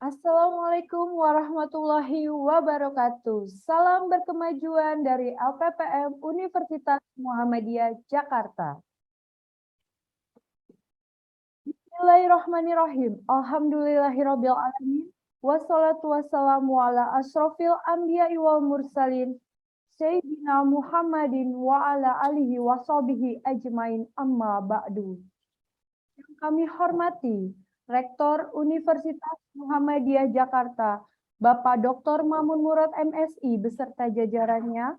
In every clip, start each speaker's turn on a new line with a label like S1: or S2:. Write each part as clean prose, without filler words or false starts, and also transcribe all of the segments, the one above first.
S1: Assalamualaikum warahmatullahi wabarakatuh. Salam berkemajuan dari LPPM Universitas Muhammadiyah Jakarta. Bismillahirrahmanirrahim. Alhamdulillahirabbil alamin. Wassalatu wassalamu ala asrofil anbiya'i wal mursalin. Sayyidina Muhammadin wa ala alihi wa sahbihi ajmain amma ba'du. Yang kami hormati Rektor Universitas Muhammadiyah Jakarta, Bapak Dr. Mamun Murad MSI beserta jajarannya.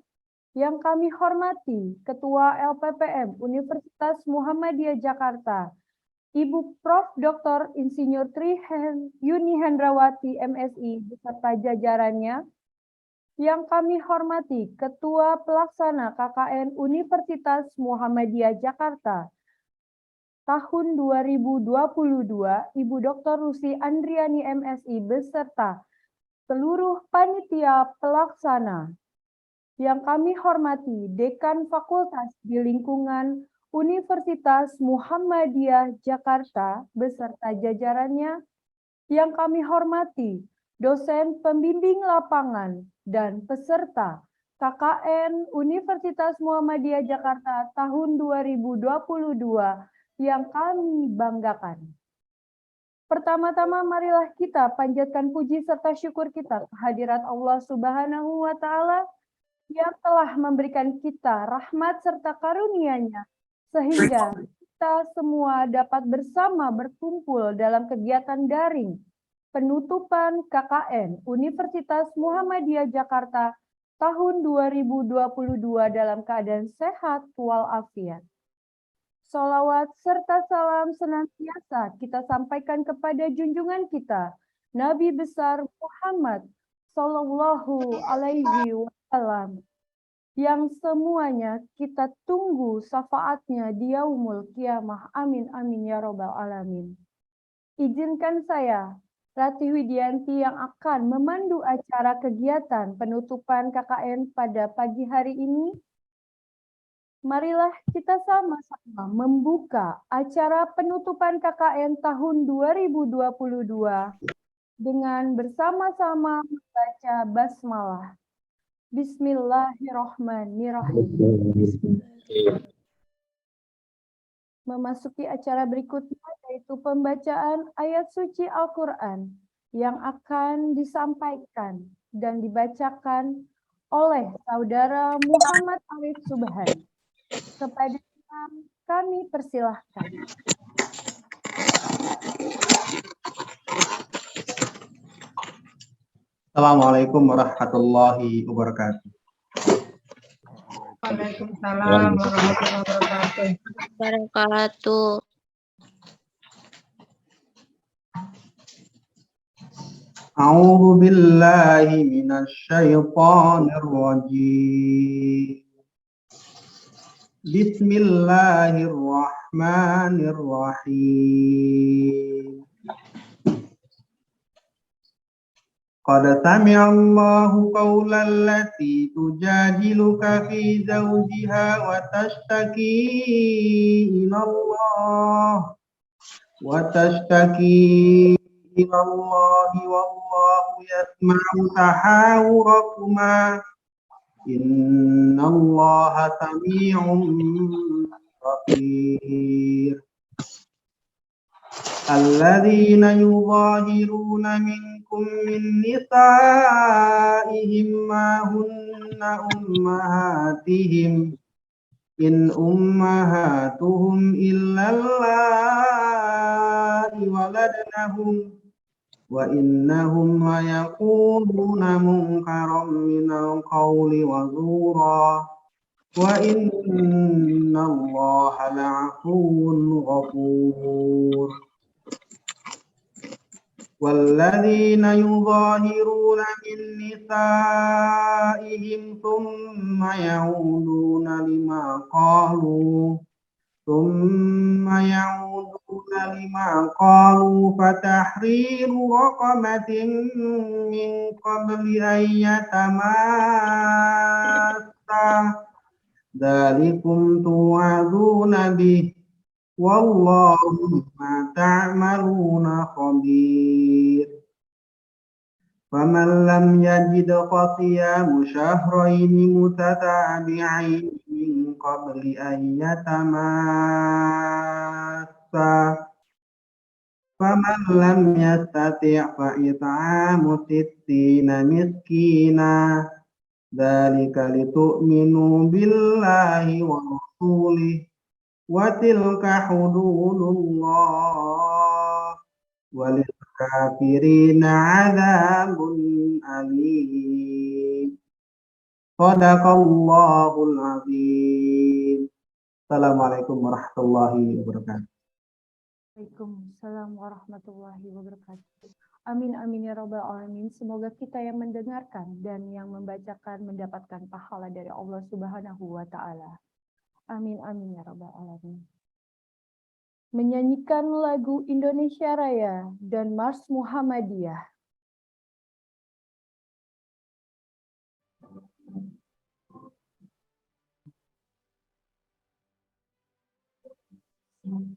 S1: Yang kami hormati Ketua LPPM Universitas Muhammadiyah Jakarta, Ibu Prof. Dr. Insinyur Tri Yuni Hendrawati MSI beserta jajarannya. Yang kami hormati Ketua Pelaksana KKN Universitas Muhammadiyah Jakarta tahun 2022, Ibu Dr. Rusi Andriani MSI beserta seluruh panitia pelaksana. Yang kami hormati Dekan Fakultas di lingkungan Universitas Muhammadiyah Jakarta beserta jajarannya. Yang kami hormati dosen pembimbing lapangan dan peserta KKN Universitas Muhammadiyah Jakarta tahun 2022 yang kami banggakan. Pertama-tama marilah kita panjatkan puji serta syukur kita kehadirat Allah Subhanahu wa Ta'ala yang telah memberikan kita rahmat serta karunia-Nya sehingga kita semua dapat bersama berkumpul dalam kegiatan daring penutupan KKN Universitas Muhammadiyah Jakarta tahun 2022 dalam keadaan sehat walafiat. Sholawat serta salam senantiasa kita sampaikan kepada junjungan kita, Nabi besar Muhammad Sallallahu Alaihi Wasallam, yang semuanya kita tunggu syafaatnya di yaumul kiamah. Amin amin ya robbal alamin. Izinkan saya, Ratih Widianti, yang akan memandu acara kegiatan penutupan KKN pada pagi hari ini. Marilah kita sama-sama membuka acara penutupan KKN tahun 2022 dengan bersama-sama membaca basmalah. Bismillahirrahmanirrahim. Memasuki acara berikutnya yaitu pembacaan ayat suci Al-Quran yang akan disampaikan dan dibacakan oleh Saudara Muhammad Arif Subhan. Kepada kami persilahkan.
S2: Assalamualaikum warahmatullahi wabarakatuh.
S3: Waalaikumsalam warahmatullahi wabarakatuh.
S2: A'udzu billahi minasy syaithanir rajim. Bismillahirrahmanirrahim. Qad sami'a Allahu qawlan allati tujadiluka fi zawjiha wa tashtaki ila Allah wallahu yasma'u tahawurakuma innallaha sami'un basir. Alladzina yudhahiruna minkum min nisa'ihim ma hunna ummahatihim in ummahatuhum illa allati waladnahum wa innahum la yaquluna munkaram minal qawli wa zura wa innallaha la'afuwwun ghafur. Walladzina yudhahiruna min nisa'ihim thumma ya'uduna lima qalu fatahriru raqabatin min qabli an yatamassa dzalikum tu'adzuna bih wallahu ma ta'maluna khabir. فمن لم يجد فصيام شهرين متتابعين من قبل أن يتماسا فمن لم يستطع فإطعام 60 مسكينا ذلك لتؤمنوا بالله ورسوله وتلك حدود الله وللكافرين عذاب أليم صدق الله العظيم. Assalamualaikum warahmatullahi wabarakatuh.
S1: Waalaikumsalam warahmatullahi wabarakatuh. Amin amin ya rabbal alamin. Semoga kita yang mendengarkan dan yang membacakan mendapatkan pahala dari Allah Subhanahu wa taala. Amin amin ya rabbal alamin. Menyanyikan lagu Indonesia Raya dan Mars Muhammadiyah.
S4: Marilah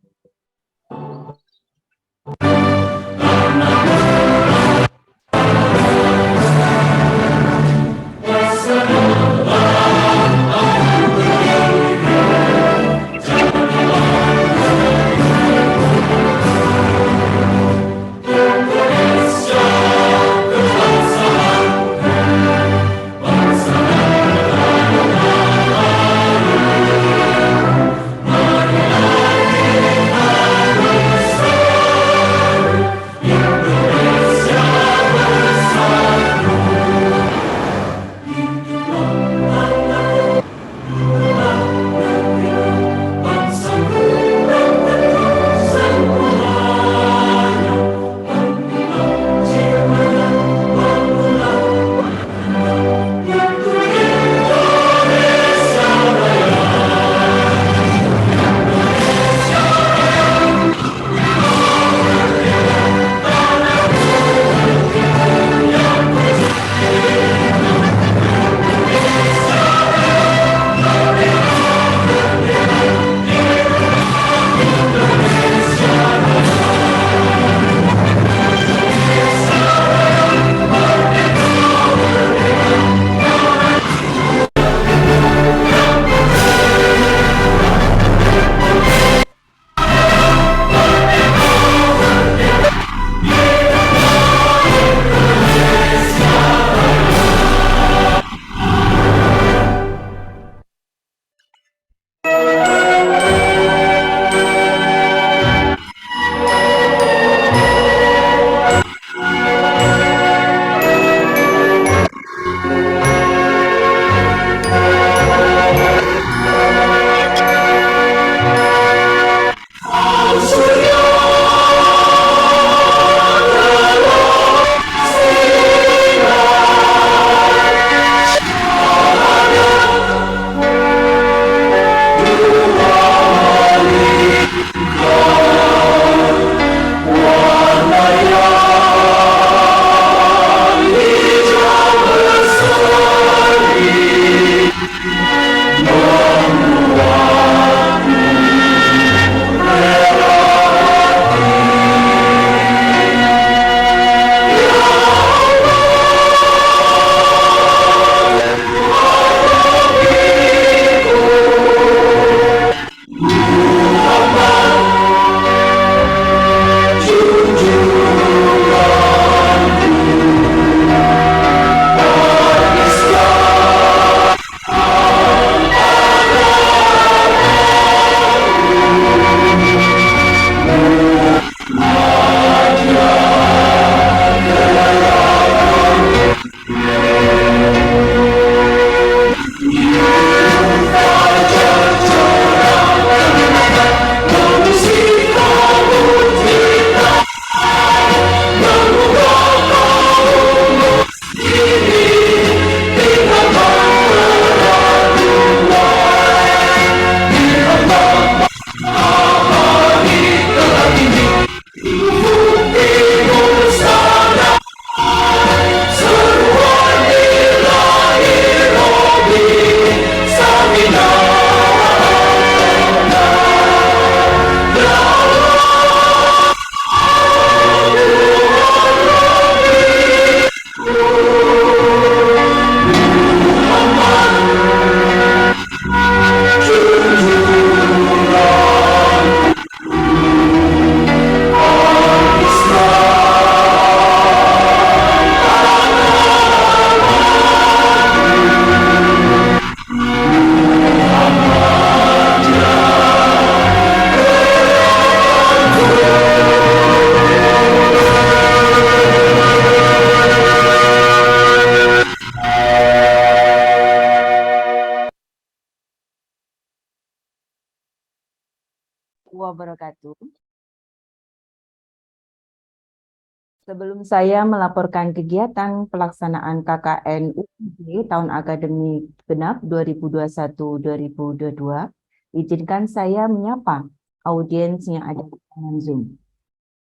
S4: Sebelum saya melaporkan kegiatan pelaksanaan KKN UMJ tahun akademik genap 2021-2022, izinkan saya menyapa audiens yang ada di Zoom.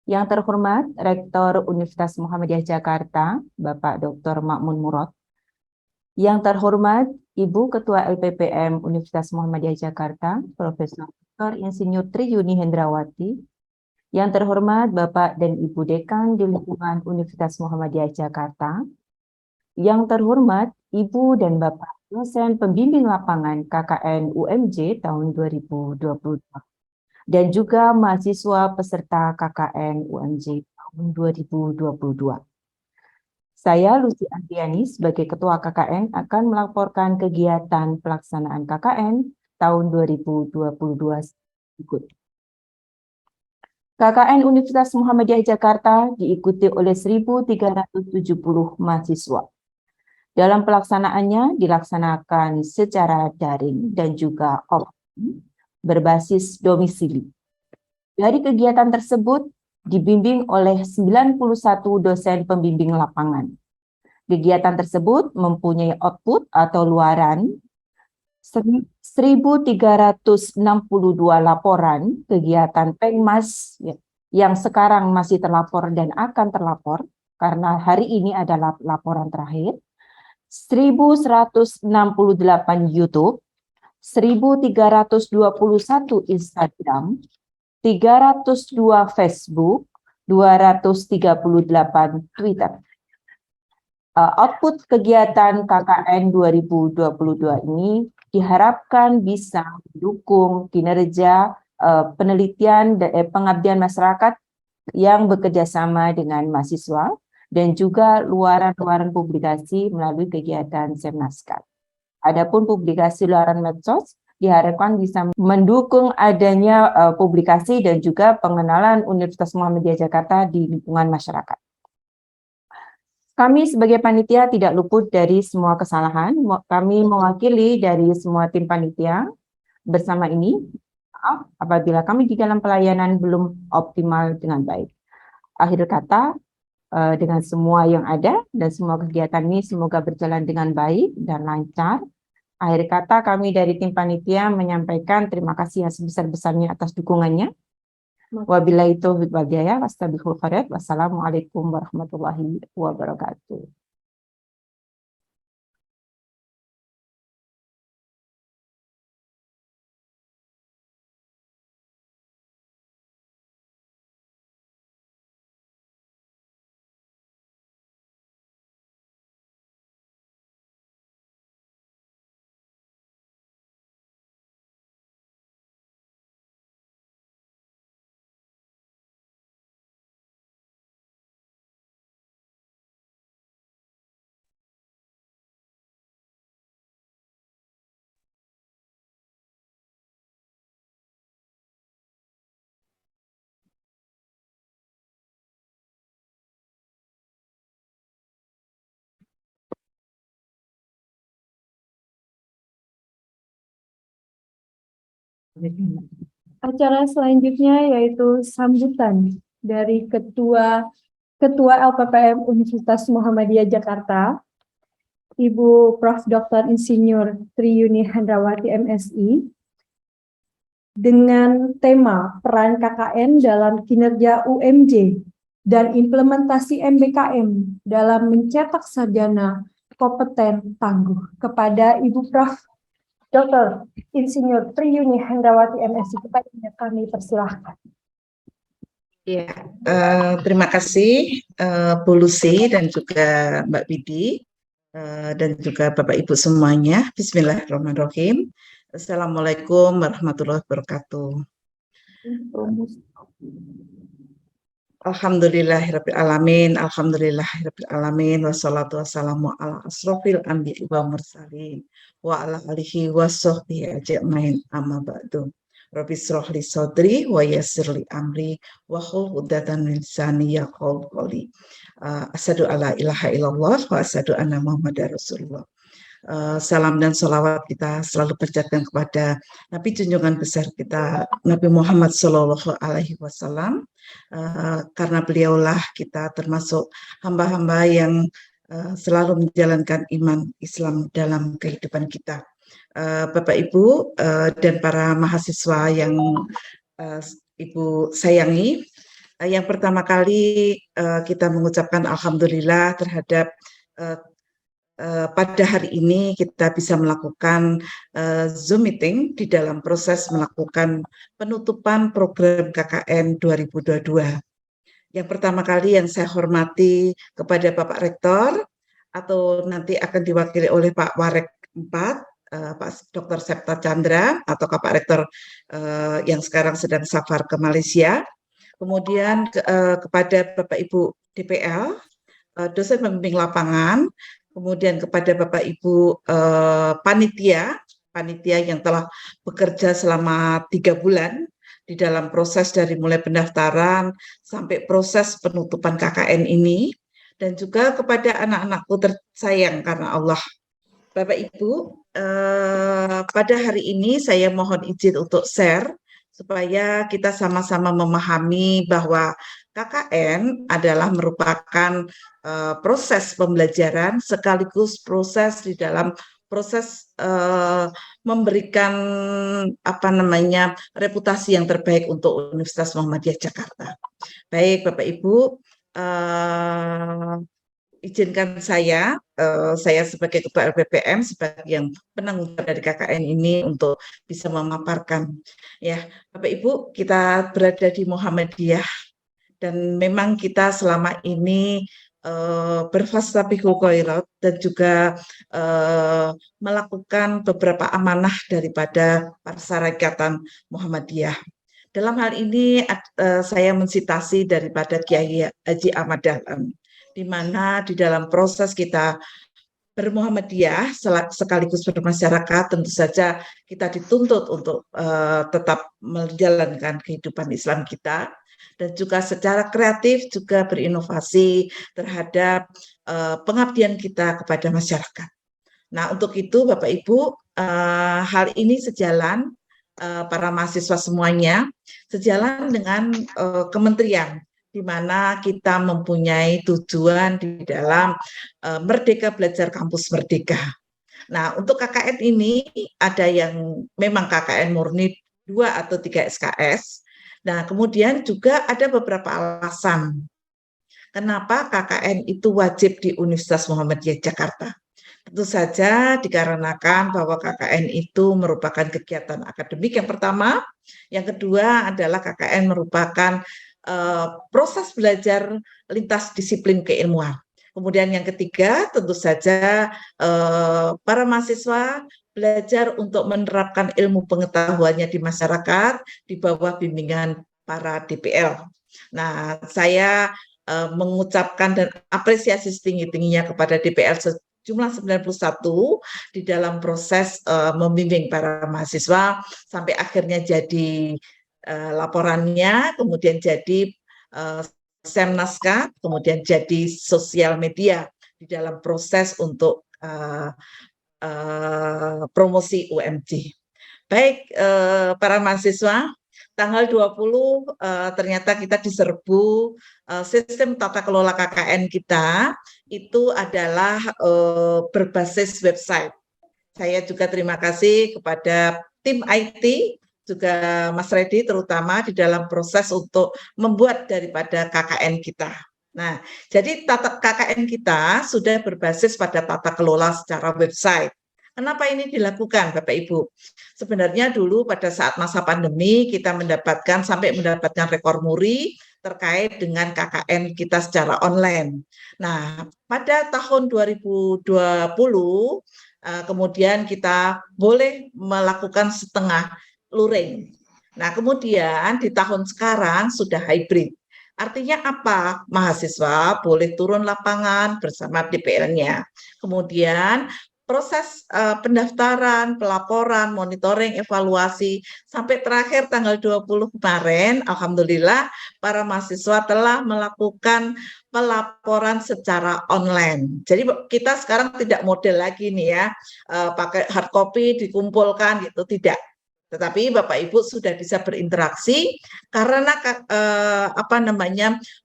S4: Yang terhormat Rektor Universitas Muhammadiyah Jakarta, Bapak Dr. Ma'mun Murad. Yang terhormat Ibu Ketua LPPM Universitas Muhammadiyah Jakarta, Profesor Dr. Insinyur Triyuni Hendrawati. Yang terhormat Bapak dan Ibu Dekan di lingkungan Universitas Muhammadiyah Jakarta. Yang terhormat Ibu dan Bapak dosen pembimbing lapangan KKN UMJ tahun 2022. Dan juga mahasiswa peserta KKN UMJ tahun 2022. Saya Lucy Andriani sebagai Ketua KKN akan melaporkan kegiatan pelaksanaan KKN tahun 2022 berikut. KKN Universitas Muhammadiyah Jakarta diikuti oleh 1.370 mahasiswa. Dalam pelaksanaannya dilaksanakan secara daring dan juga offline berbasis domisili. Dari kegiatan tersebut dibimbing oleh 91 dosen pembimbing lapangan. Kegiatan tersebut mempunyai output atau luaran 1.362 laporan kegiatan Pengmas yang sekarang masih terlapor dan akan terlapor karena hari ini adalah laporan terakhir, 1.168 YouTube, 1.321 Instagram, 302 Facebook, 238 Twitter. Output kegiatan KKN 2022 ini diharapkan bisa mendukung kinerja penelitian dan pengabdian masyarakat yang bekerjasama dengan mahasiswa dan juga luaran-luaran publikasi melalui kegiatan Semnaskar. Adapun publikasi luaran medsos diharapkan bisa mendukung adanya publikasi dan juga pengenalan Universitas Muhammadiyah Jakarta di lingkungan masyarakat. Kami sebagai panitia tidak luput dari semua kesalahan. Kami mewakili dari semua tim panitia bersama ini. Maaf apabila kami di dalam pelayanan belum optimal dengan baik. Akhir kata, dengan semua yang ada dan semua kegiatan ini semoga berjalan dengan baik dan lancar. Akhir kata kami dari tim panitia menyampaikan terima kasih yang sebesar-besarnya atas dukungannya. Wabillahi taufiq wal hidayah. Wastabiqul khairat. Wassalamualaikum warahmatullahi wabarakatuh.
S1: Acara selanjutnya yaitu sambutan dari Ketua LPPM Universitas Muhammadiyah Jakarta, Ibu Prof. Dr. Insinyur Triyuni Hendrawati MSI, dengan tema peran KKN dalam kinerja UMJ dan implementasi MBKM dalam mencetak sarjana kompeten tangguh, kepada Ibu Prof. Dr. Insinyur Triyuni Hendrawati MSI. Kami persilahkan.
S5: Ya, terima kasih Bu Lucy dan juga Mbak Widi dan juga Bapak Ibu semuanya. Bismillahirrahmanirrahim. Assalamualaikum warahmatullahi wabarakatuh. Alhamdulillahirrabbilalamin, alhamdulillahirrabbilalamin, wassalatu wassalamu ala asrofil anbiya'i wa mursalin, wa ala alihi wa sahbihi ajma'in, amma ba'du. Rabbi shrah li sadri wa yassir li amri wa hlul 'uqdatam min lisani yafqahu qawli. Asyhadu alla ilaha illallah wa asyhadu anna Muhammadar Rasulullah. salam dan sholawat kita selalu panjatkan kepada Nabi junjungan besar kita Nabi Muhammad Shallallahu Alaihi Wasallam, karena beliaulah kita termasuk hamba-hamba yang selalu menjalankan iman Islam dalam kehidupan kita. Bapak Ibu dan para mahasiswa yang Ibu sayangi, yang pertama kali kita mengucapkan alhamdulillah terhadap pada hari ini kita bisa melakukan Zoom meeting di dalam proses melakukan penutupan program KKN 2022. Yang pertama kali yang saya hormati kepada Bapak Rektor, atau nanti akan diwakili oleh Pak Warek 4, Pak Dr. Septa Chandra, atau Pak Rektor yang sekarang sedang safar ke Malaysia. Kemudian kepada Bapak Ibu DPL, dosen pembimbing lapangan, kemudian kepada Bapak Ibu panitia yang telah bekerja selama 3 bulan di dalam proses dari mulai pendaftaran sampai proses penutupan KKN ini, dan juga kepada anak-anakku tersayang karena Allah. Bapak Ibu, pada hari ini saya mohon izin untuk share supaya kita sama-sama memahami bahwa KKN adalah merupakan proses pembelajaran sekaligus proses di dalam proses memberikan reputasi yang terbaik untuk Universitas Muhammadiyah Jakarta. Baik Bapak Ibu, izinkan saya sebagai Ketua LPPM, sebagai yang penanggung jawab dari KKN ini untuk bisa memaparkan. Ya, Bapak Ibu, kita berada di Muhammadiyah dan memang kita selama ini berfastabiqul khairat dan juga melakukan beberapa amanah daripada Persyarikatan Muhammadiyah. Dalam hal ini saya mensitasi daripada Kiai Haji Ahmad Dahlan, di mana di dalam proses kita bermuhammadiyah sekaligus bermasyarakat, tentu saja kita dituntut untuk tetap menjalankan kehidupan Islam kita, dan juga secara kreatif juga berinovasi terhadap pengabdian kita kepada masyarakat. Nah, untuk itu Bapak Ibu, hal ini sejalan, para mahasiswa semuanya, sejalan dengan kementerian, di mana kita mempunyai tujuan di dalam Merdeka Belajar Kampus Merdeka. Nah, untuk KKN ini ada yang memang KKN murni 2 atau 3 SKS. Nah, kemudian juga ada beberapa alasan kenapa KKN itu wajib di Universitas Muhammadiyah Jakarta. Tentu saja dikarenakan bahwa KKN itu merupakan kegiatan akademik yang pertama. Yang kedua adalah KKN merupakan proses belajar lintas disiplin keilmuan. Kemudian yang ketiga, tentu saja para mahasiswa belajar untuk menerapkan ilmu pengetahuannya di masyarakat di bawah bimbingan para DPL. Nah, saya mengucapkan dan apresiasi setinggi-tingginya kepada DPL jumlah 91 di dalam proses membimbing para mahasiswa sampai akhirnya jadi laporannya, kemudian jadi Semnaskah, kemudian jadi sosial media di dalam proses untuk promosi UMJ. Baik, para mahasiswa, tanggal 20 ternyata kita diserbu sistem tata kelola KKN kita itu adalah berbasis website. Saya juga terima kasih kepada tim IT, juga Mas Reddy terutama di dalam proses untuk membuat daripada KKN kita. Nah, jadi KKN kita sudah berbasis pada tata kelola secara website. Kenapa ini dilakukan, Bapak Ibu? Sebenarnya dulu pada saat masa pandemi kita sampai mendapatkan rekor muri terkait dengan KKN kita secara online. Nah, pada tahun 2020 kemudian kita boleh melakukan setengah luring. Nah, kemudian di tahun sekarang sudah hybrid. Artinya apa? Mahasiswa boleh turun lapangan bersama DPL-nya. Kemudian proses pendaftaran, pelaporan, monitoring, evaluasi sampai terakhir tanggal 20 kemarin, alhamdulillah para mahasiswa telah melakukan pelaporan secara online. Jadi kita sekarang tidak model lagi nih ya, pakai hard copy dikumpulkan gitu, tidak. Tetapi Bapak Ibu sudah bisa berinteraksi karena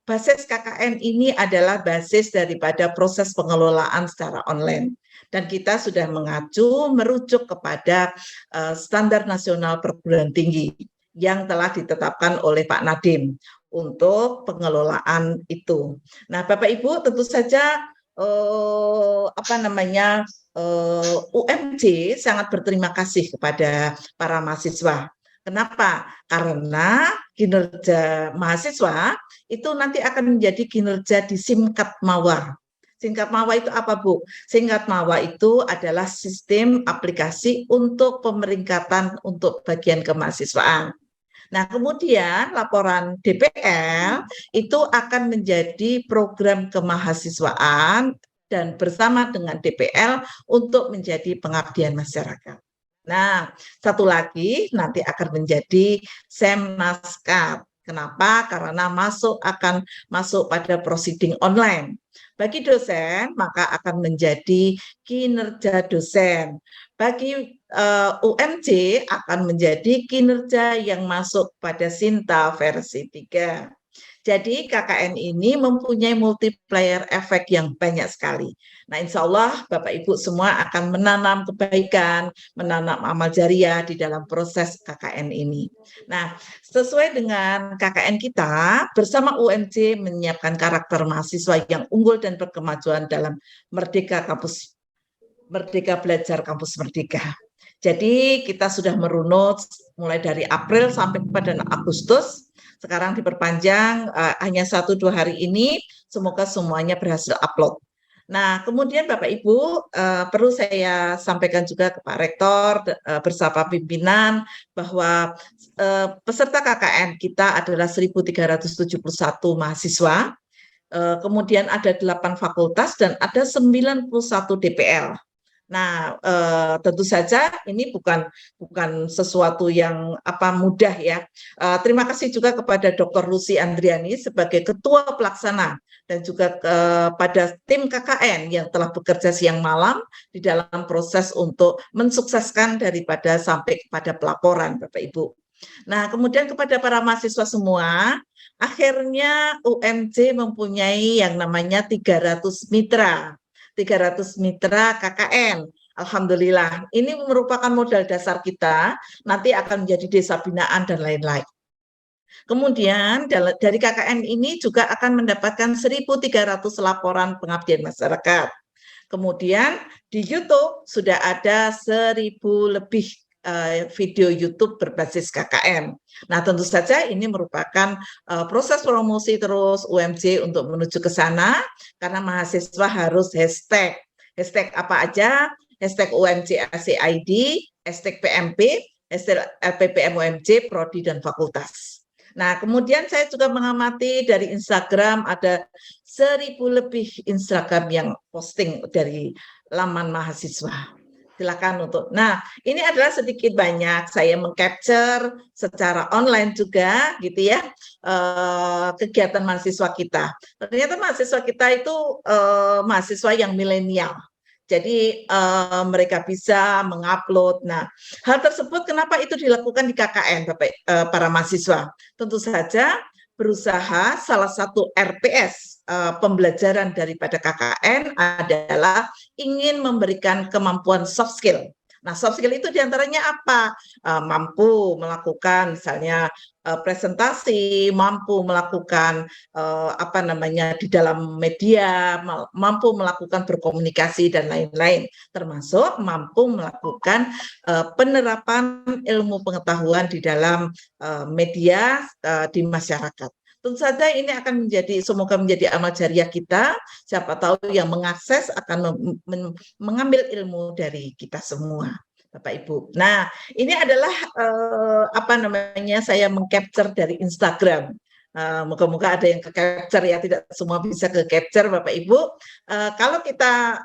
S5: basis KKN ini adalah basis daripada proses pengelolaan secara online. Dan kita sudah merujuk kepada standar nasional perguruan tinggi yang telah ditetapkan oleh Pak Nadiem untuk pengelolaan itu. Nah, Bapak Ibu tentu saja UMJ sangat berterima kasih kepada para mahasiswa. Kenapa? Karena kinerja mahasiswa itu nanti akan menjadi kinerja di Simkat Mawar. Singkat Mawa itu apa, Bu? Singkat Mawa itu adalah sistem aplikasi untuk pemeringkatan untuk bagian kemahasiswaan. Nah, kemudian laporan DPL itu akan menjadi program kemahasiswaan dan bersama dengan DPL untuk menjadi pengabdian masyarakat. Nah, satu lagi nanti akan menjadi Semnaskat. Kenapa? Karena akan masuk pada proceeding online. Bagi dosen, maka akan menjadi kinerja dosen. Bagi UMJ akan menjadi kinerja yang masuk pada Sinta versi 3. Jadi KKN ini mempunyai multiplier efek yang banyak sekali. Nah, insya Allah Bapak Ibu semua akan menanam kebaikan, menanam amal jariah di dalam proses KKN ini. Nah, sesuai dengan KKN kita, bersama UMJ menyiapkan karakter mahasiswa yang unggul dan berkemajuan dalam Merdeka Belajar Kampus Merdeka. Jadi kita sudah merunut mulai dari April sampai pada Agustus. Sekarang diperpanjang hanya 1-2 hari ini, semoga semuanya berhasil upload. Nah, kemudian Bapak Ibu, perlu saya sampaikan juga ke Pak Rektor bersama pimpinan bahwa peserta KKN kita adalah 1.371 mahasiswa, kemudian ada 8 fakultas dan ada 91 DPL. Nah, tentu saja ini bukan sesuatu yang mudah ya. Terima kasih juga kepada Dr. Lucy Andriani sebagai Ketua Pelaksana dan juga kepada tim KKN yang telah bekerja siang malam di dalam proses untuk mensukseskan daripada sampai kepada pelaporan, Bapak Ibu. Nah, kemudian kepada para mahasiswa semua, akhirnya UMJ mempunyai yang namanya 300 mitra. 300 mitra KKN. Alhamdulillah, ini merupakan modal dasar kita, nanti akan menjadi desa binaan dan lain-lain. Kemudian dari KKN ini juga akan mendapatkan 1.300 laporan pengabdian masyarakat. Kemudian di YouTube sudah ada 1.000 lebih video YouTube berbasis KKN. Nah, tentu saja ini merupakan proses promosi terus UMJ untuk menuju ke sana, karena mahasiswa harus hashtag apa aja, hashtag UMJ ACID, hashtag PMP, hashtag LPPM UMJ, Prodi dan Fakultas. Nah, kemudian saya juga mengamati dari Instagram ada 1.000 lebih Instagram yang posting dari laman mahasiswa. Silakan untuk. Nah, ini adalah sedikit banyak saya mengcapture secara online juga gitu ya, kegiatan mahasiswa kita. Ternyata mahasiswa kita itu mahasiswa yang milenial. Jadi mereka bisa mengupload. Nah, hal tersebut kenapa itu dilakukan di KKN, Bapak, para mahasiswa? Tentu saja berusaha salah satu RPS pembelajaran daripada KKN adalah ingin memberikan kemampuan soft skill. Nah, soft skill itu diantaranya apa? Mampu melakukan misalnya presentasi, mampu melakukan di dalam media, mampu melakukan berkomunikasi dan lain-lain, termasuk mampu melakukan penerapan ilmu pengetahuan di dalam media di masyarakat. Tentu saja ini akan semoga menjadi amal jariah kita. Siapa tahu yang mengakses akan mengambil ilmu dari kita semua, Bapak Ibu. Nah, ini adalah saya mengcapture dari Instagram. Moga-moga ada yang ke-capture ya, tidak semua bisa ke-capture Bapak Ibu. Kalau kita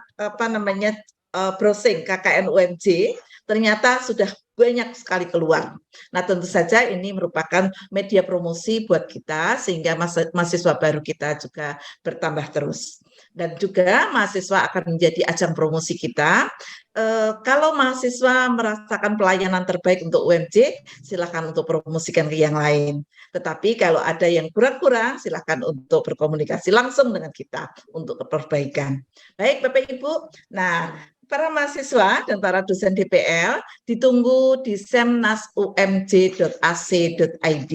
S5: browsing KKN UMJ, ternyata sudah banyak sekali keluar. Nah, tentu saja ini merupakan media promosi buat kita sehingga mahasiswa baru kita juga bertambah terus. Dan juga mahasiswa akan menjadi ajang promosi kita. Kalau mahasiswa merasakan pelayanan terbaik untuk UMJ, silakan untuk promosikan ke yang lain. Tetapi kalau ada yang kurang-kurang, silakan untuk berkomunikasi langsung dengan kita untuk perbaikan. Baik, Bapak Ibu. Nah, para mahasiswa dan para dosen DPL ditunggu di semnasumj.ac.id.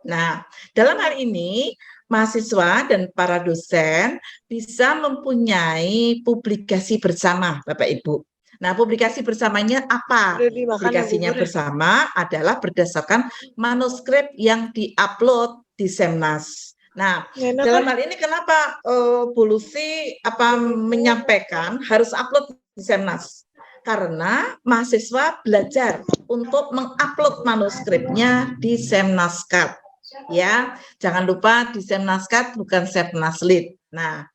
S5: Nah, dalam hal ini mahasiswa dan para dosen bisa mempunyai publikasi bersama, Bapak Ibu. Nah, publikasi bersamanya apa? Publikasinya bersama adalah berdasarkan manuskrip yang diupload di Semnas. Nah, dalam hal ini kenapa Bu Lucy menyampaikan harus upload di Semnas? Karena mahasiswa belajar untuk mengupload manuskripnya di Semnaskat. Ya, jangan lupa di Semnaskat bukan Semnaslit. Nah,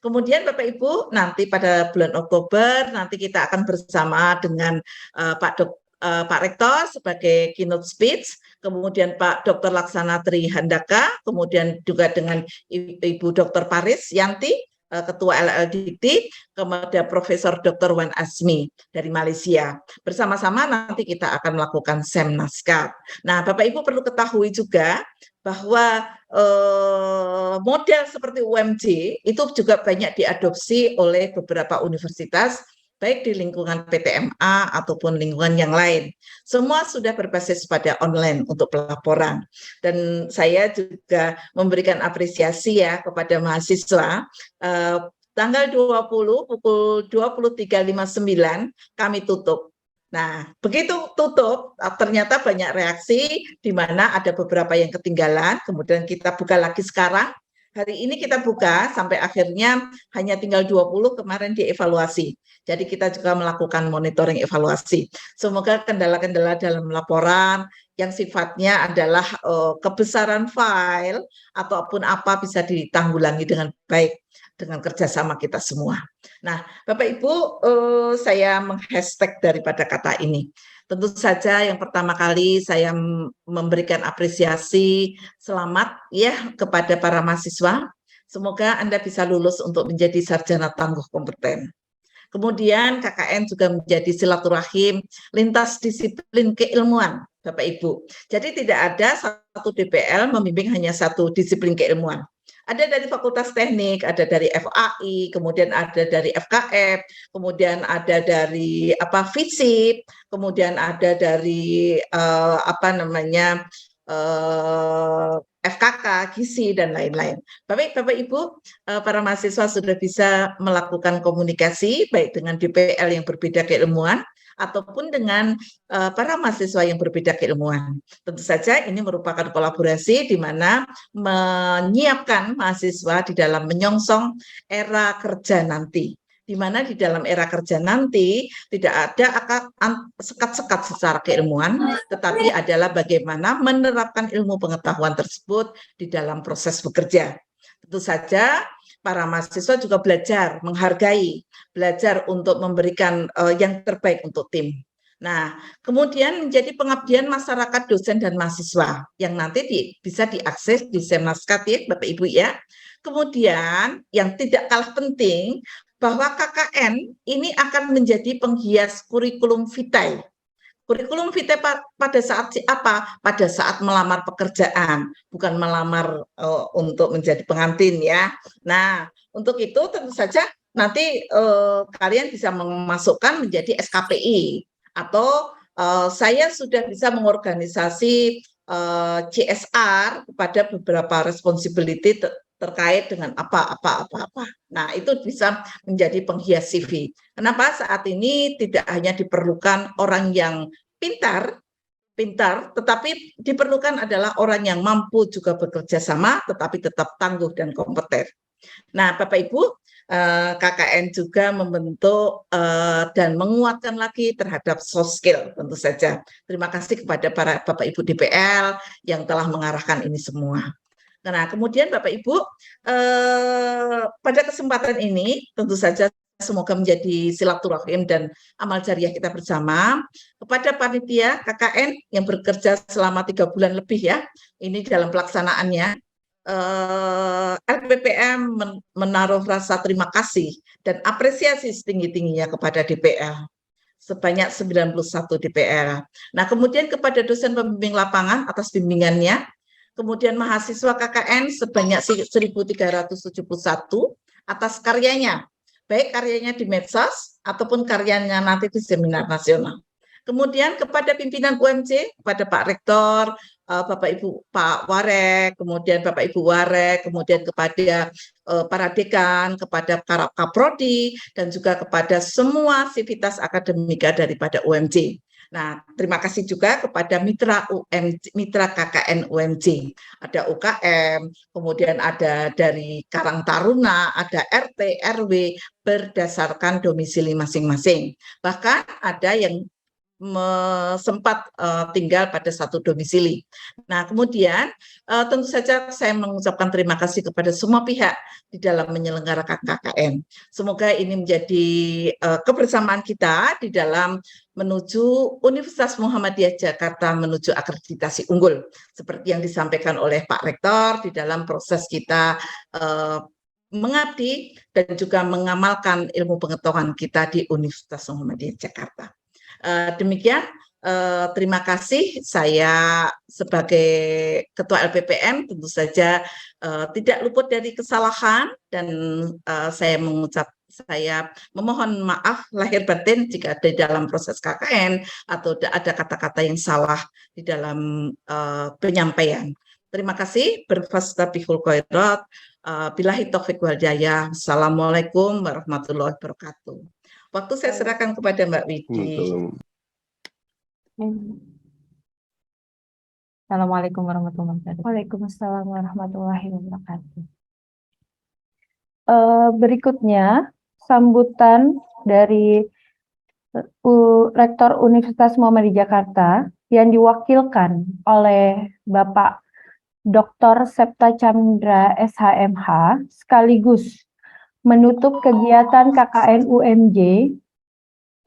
S5: kemudian Bapak Ibu nanti pada bulan Oktober nanti kita akan bersama dengan Pak Rektor sebagai keynote speech, kemudian Pak Dr. Laksana Tri Handaka, kemudian juga dengan Ibu Dr. Paris Yanti, Ketua LLDT, kemudian Profesor Dr. Wan Asmi dari Malaysia. Bersama-sama nanti kita akan melakukan Semnaskat. Nah, Bapak Ibu perlu ketahui juga bahwa model seperti UMJ itu juga banyak diadopsi oleh beberapa universitas, baik di lingkungan PTMA ataupun lingkungan yang lain. Semua sudah berbasis pada online untuk pelaporan. Dan saya juga memberikan apresiasi ya kepada mahasiswa. Tanggal 20 pukul 23.59 kami tutup. Nah, begitu tutup, ternyata banyak reaksi di mana ada beberapa yang ketinggalan, kemudian kita buka lagi sekarang. Hari ini kita buka sampai akhirnya hanya tinggal 20 kemarin dievaluasi. Jadi kita juga melakukan monitoring evaluasi. Semoga kendala-kendala dalam laporan yang sifatnya adalah kebesaran file ataupun apa bisa ditanggulangi dengan baik dengan kerjasama kita semua. Nah, Bapak Ibu, saya menghashtag daripada kata ini. Tentu saja yang pertama kali saya memberikan apresiasi selamat ya kepada para mahasiswa. Semoga Anda bisa lulus untuk menjadi sarjana tangguh kompeten. Kemudian KKN juga menjadi silaturahim lintas disiplin keilmuan, Bapak Ibu. Jadi tidak ada satu DPL membimbing hanya satu disiplin keilmuan. Ada dari Fakultas Teknik, ada dari FAI, kemudian ada dari FKF, kemudian ada dari FISIP, kemudian ada dari FKK, GISI, dan lain-lain. Bapak Ibu, para mahasiswa sudah bisa melakukan komunikasi baik dengan DPL yang berbeda keilmuan ataupun dengan para mahasiswa yang berbeda keilmuan. Tentu saja ini merupakan kolaborasi di mana menyiapkan mahasiswa di dalam menyongsong era kerja nanti. Di mana di dalam era kerja nanti tidak ada sekat-sekat secara keilmuan, tetapi adalah bagaimana menerapkan ilmu pengetahuan tersebut di dalam proses bekerja. Tentu saja para mahasiswa juga belajar menghargai, belajar untuk memberikan yang terbaik untuk tim. Nah, kemudian menjadi pengabdian masyarakat dosen dan mahasiswa yang nanti bisa diakses di Semnaskat ya, Bapak Ibu ya. Kemudian yang tidak kalah penting bahwa KKN ini akan menjadi penghias kurikulum vitae. Kurikulum vitae pada saat apa? Pada saat melamar pekerjaan, bukan melamar untuk menjadi pengantin ya. Nah, untuk itu tentu saja nanti kalian bisa memasukkan menjadi SKPI atau saya sudah bisa mengorganisasi CSR kepada beberapa responsibility terkait dengan apa. Nah, itu bisa menjadi penghias CV. Kenapa saat ini tidak hanya diperlukan orang yang pintar, tetapi diperlukan adalah orang yang mampu juga bekerja sama, tetapi tetap tangguh dan kompeten. Nah, Bapak Ibu, KKN juga membentuk dan menguatkan lagi terhadap soft skill tentu saja. Terima kasih kepada para Bapak Ibu DPL yang telah mengarahkan ini semua. Nah, kemudian Bapak Ibu, pada kesempatan ini tentu saja semoga menjadi silaturahim dan amal jariah kita bersama. Kepada panitia KKN yang bekerja selama 3 bulan lebih ya, ini dalam pelaksanaannya, LPPM menaruh rasa terima kasih dan apresiasi setinggi-tingginya kepada DPL sebanyak 91 DPL. Nah, kemudian kepada dosen pembimbing lapangan atas bimbingannya, kemudian mahasiswa KKN sebanyak 1.371 atas karyanya, baik karyanya di medsos ataupun karyanya nanti di seminar nasional. Kemudian kepada pimpinan UMC, kepada Pak Rektor, Bapak Ibu Pak Warek, kemudian Bapak Ibu Warek, kemudian kepada para dekan, kepada para kaprodi, dan juga kepada semua sivitas akademika daripada UMC. Nah, terima kasih juga kepada mitra UMC, mitra KKN UMC. Ada UKM, kemudian ada dari Karang Taruna, ada RT, RW berdasarkan domisili masing-masing. Bahkan ada yang sempat tinggal pada satu domisili. Nah, kemudian tentu saja saya mengucapkan terima kasih kepada semua pihak di dalam menyelenggarakan KKN. Semoga ini menjadi kebersamaan kita di dalam menuju Universitas Muhammadiyah Jakarta menuju akreditasi unggul, seperti yang disampaikan oleh Pak Rektor di dalam proses kita mengabdi dan juga mengamalkan ilmu pengetahuan kita di Universitas Muhammadiyah Jakarta. Demikian, terima kasih. Saya sebagai Ketua LPPM tentu saja tidak luput dari kesalahan dan saya memohon maaf lahir batin jika di dalam proses KKN atau ada kata-kata yang salah di dalam penyampaian. Terima kasih. Berfastabihul khairat. Billahi taufiq wal hidayah. Assalamualaikum warahmatullahi wabarakatuh. Waktu saya serahkan kepada Mbak Widi.
S4: Assalamualaikum warahmatullahi wabarakatuh.
S1: Waalaikumsalam warahmatullahi wabarakatuh. Berikutnya sambutan dari Rektor Universitas Muhammadiyah Jakarta yang diwakilkan oleh Bapak Dr. Septa Chandra SHMH sekaligus menutup kegiatan KKN UMJ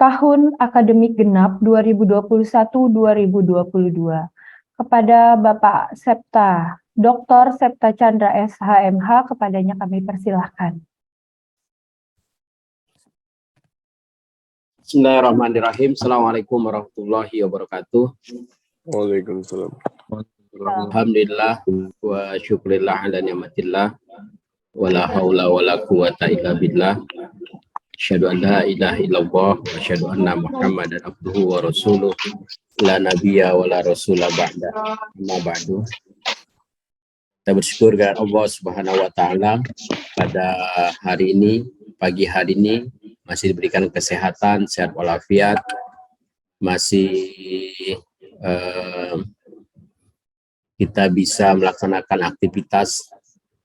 S1: tahun akademik genap 2021-2022. Kepada Bapak Septa, Dr. Septa Chandra SHMH, kepadanya kami persilahkan.
S6: Bismillahirrahmanirrahim. Assalamualaikum warahmatullahi wabarakatuh.
S7: Waalaikumsalam.
S6: Alhamdulillah wa syukurillah ala ni'matillah wa la hawla wa la quwata illa billah. Asyhadu an la ilaha illallah wa asyhadu anna Muhammadan abduhu wa rasuluh. La nabiyya wa la rasula ba'da. Amma ba'du. Kita bersyukur kepada Allah Subhanahu wa taala pada hari ini, pagi hari ini masih diberikan kesehatan, sehat walafiat, masih kita bisa melaksanakan aktivitas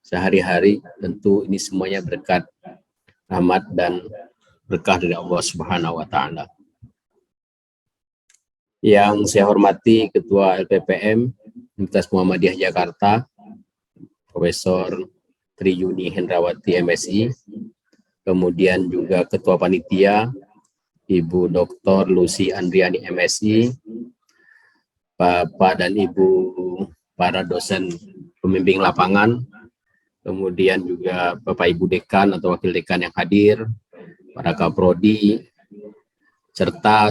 S6: sehari-hari. Tentu ini semuanya berkat rahmat dan berkah dari Allah Subhanahu wa taala. Yang saya hormati Ketua LPPM Universitas Muhammadiyah Jakarta, Profesor Triyuni Hendrawati MSI, kemudian juga Ketua Panitia Ibu Dr. Lucy Andriani MSI, Bapak dan Ibu para dosen pembimbing lapangan, kemudian juga Bapak Ibu Dekan atau Wakil Dekan yang hadir, para Kaprodi, serta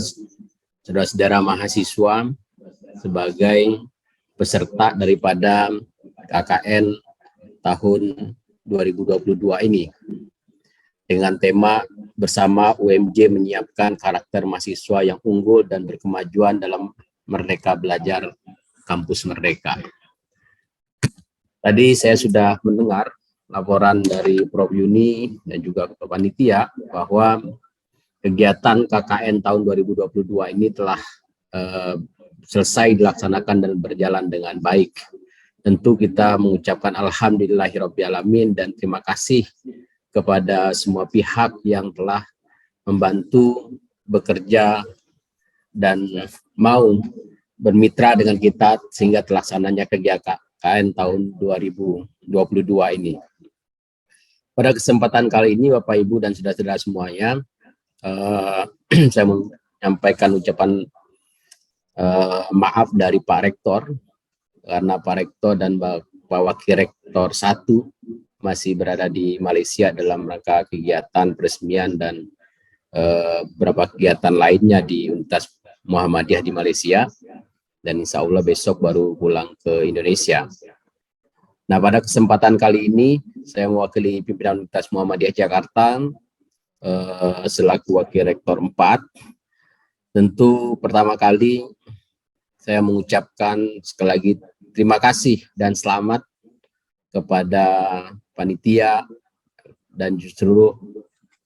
S6: saudara-saudara mahasiswa sebagai peserta daripada KKN tahun 2022 ini dengan tema bersama UMJ menyiapkan karakter mahasiswa yang unggul dan berkemajuan dalam Merdeka Belajar Kampus Merdeka. Tadi saya sudah mendengar laporan dari Prof. Yuni dan juga Ketua Panitia bahwa kegiatan KKN tahun 2022 ini telah selesai dilaksanakan dan berjalan dengan baik. Tentu kita mengucapkan alhamdulillahirrabbilalamin dan terima kasih kepada semua pihak yang telah membantu bekerja dan mau bermitra dengan kita sehingga terlaksananya kegiatan KKN tahun 2022 ini. Pada kesempatan kali ini Bapak Ibu dan saudara-saudara semuanya, saya menyampaikan ucapan maaf dari Pak Rektor, karena Pak Rektor dan Pak Wakil Rektor 1 masih berada di Malaysia dalam rangka kegiatan peresmian dan beberapa kegiatan lainnya di Universitas Muhammadiyah di Malaysia, dan insya Allah besok baru pulang ke Indonesia. Nah, pada kesempatan kali ini saya mewakili pimpinan Universitas Muhammadiyah Jakarta selaku Wakil Rektor 4. Tentu pertama kali saya mengucapkan sekali lagi terima kasih dan selamat kepada panitia dan seluruh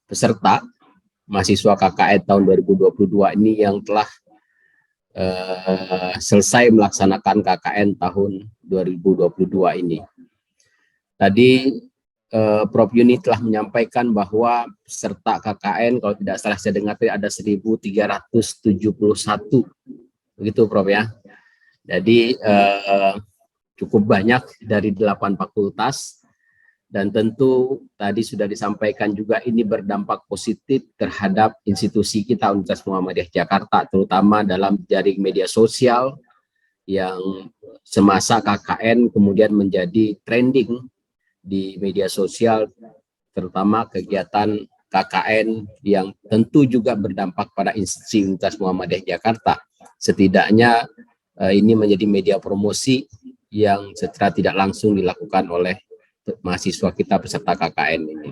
S6: peserta mahasiswa KKN tahun 2022 ini yang telah selesai melaksanakan KKN tahun 2022 ini. Tadi Prof. Yuni telah menyampaikan bahwa peserta KKN, kalau tidak salah saya dengar ada 1.371, begitu Prof ya. Jadi cukup banyak dari 8 fakultas, dan tentu tadi sudah disampaikan juga ini berdampak positif terhadap institusi kita Universitas Muhammadiyah Jakarta, terutama dalam jaring media sosial yang semasa KKN kemudian menjadi trending di media sosial, terutama kegiatan KKN yang tentu juga berdampak pada institusi Universitas Muhammadiyah Jakarta. Setidaknya ini menjadi media promosi yang secara tidak langsung dilakukan oleh mahasiswa kita peserta KKN ini.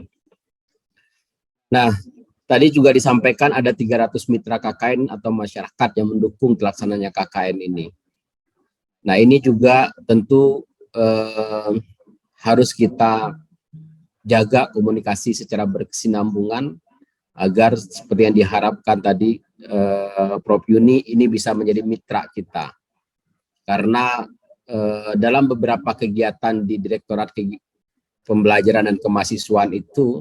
S6: Nah, tadi juga disampaikan ada 300 mitra KKN atau masyarakat yang mendukung terlaksananya KKN ini. Nah, ini juga tentu harus kita jaga komunikasi secara berkesinambungan agar seperti yang diharapkan tadi Prof. Yuni ini bisa menjadi mitra kita. Karena dalam beberapa kegiatan di Direktorat Pembelajaran dan Kemahasiswaan itu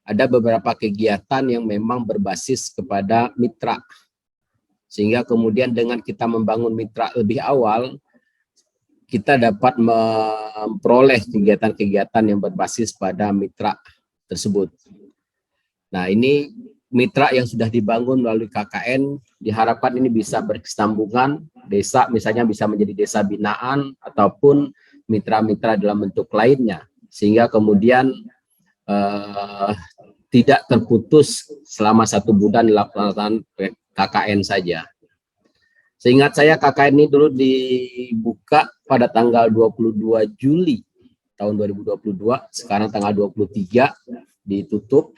S6: ada beberapa kegiatan yang memang berbasis kepada mitra, sehingga kemudian dengan kita membangun mitra lebih awal kita dapat memperoleh kegiatan-kegiatan yang berbasis pada mitra tersebut. Nah, ini mitra yang sudah dibangun melalui KKN diharapkan ini bisa berkesinambungan, desa misalnya bisa menjadi desa binaan ataupun mitra-mitra dalam bentuk lainnya, sehingga kemudian tidak terputus selama 1 bulan dilakukan KKN saja. Seingat saya KKN ini dulu dibuka pada tanggal 22 Juli tahun 2022, sekarang tanggal 23 ditutup,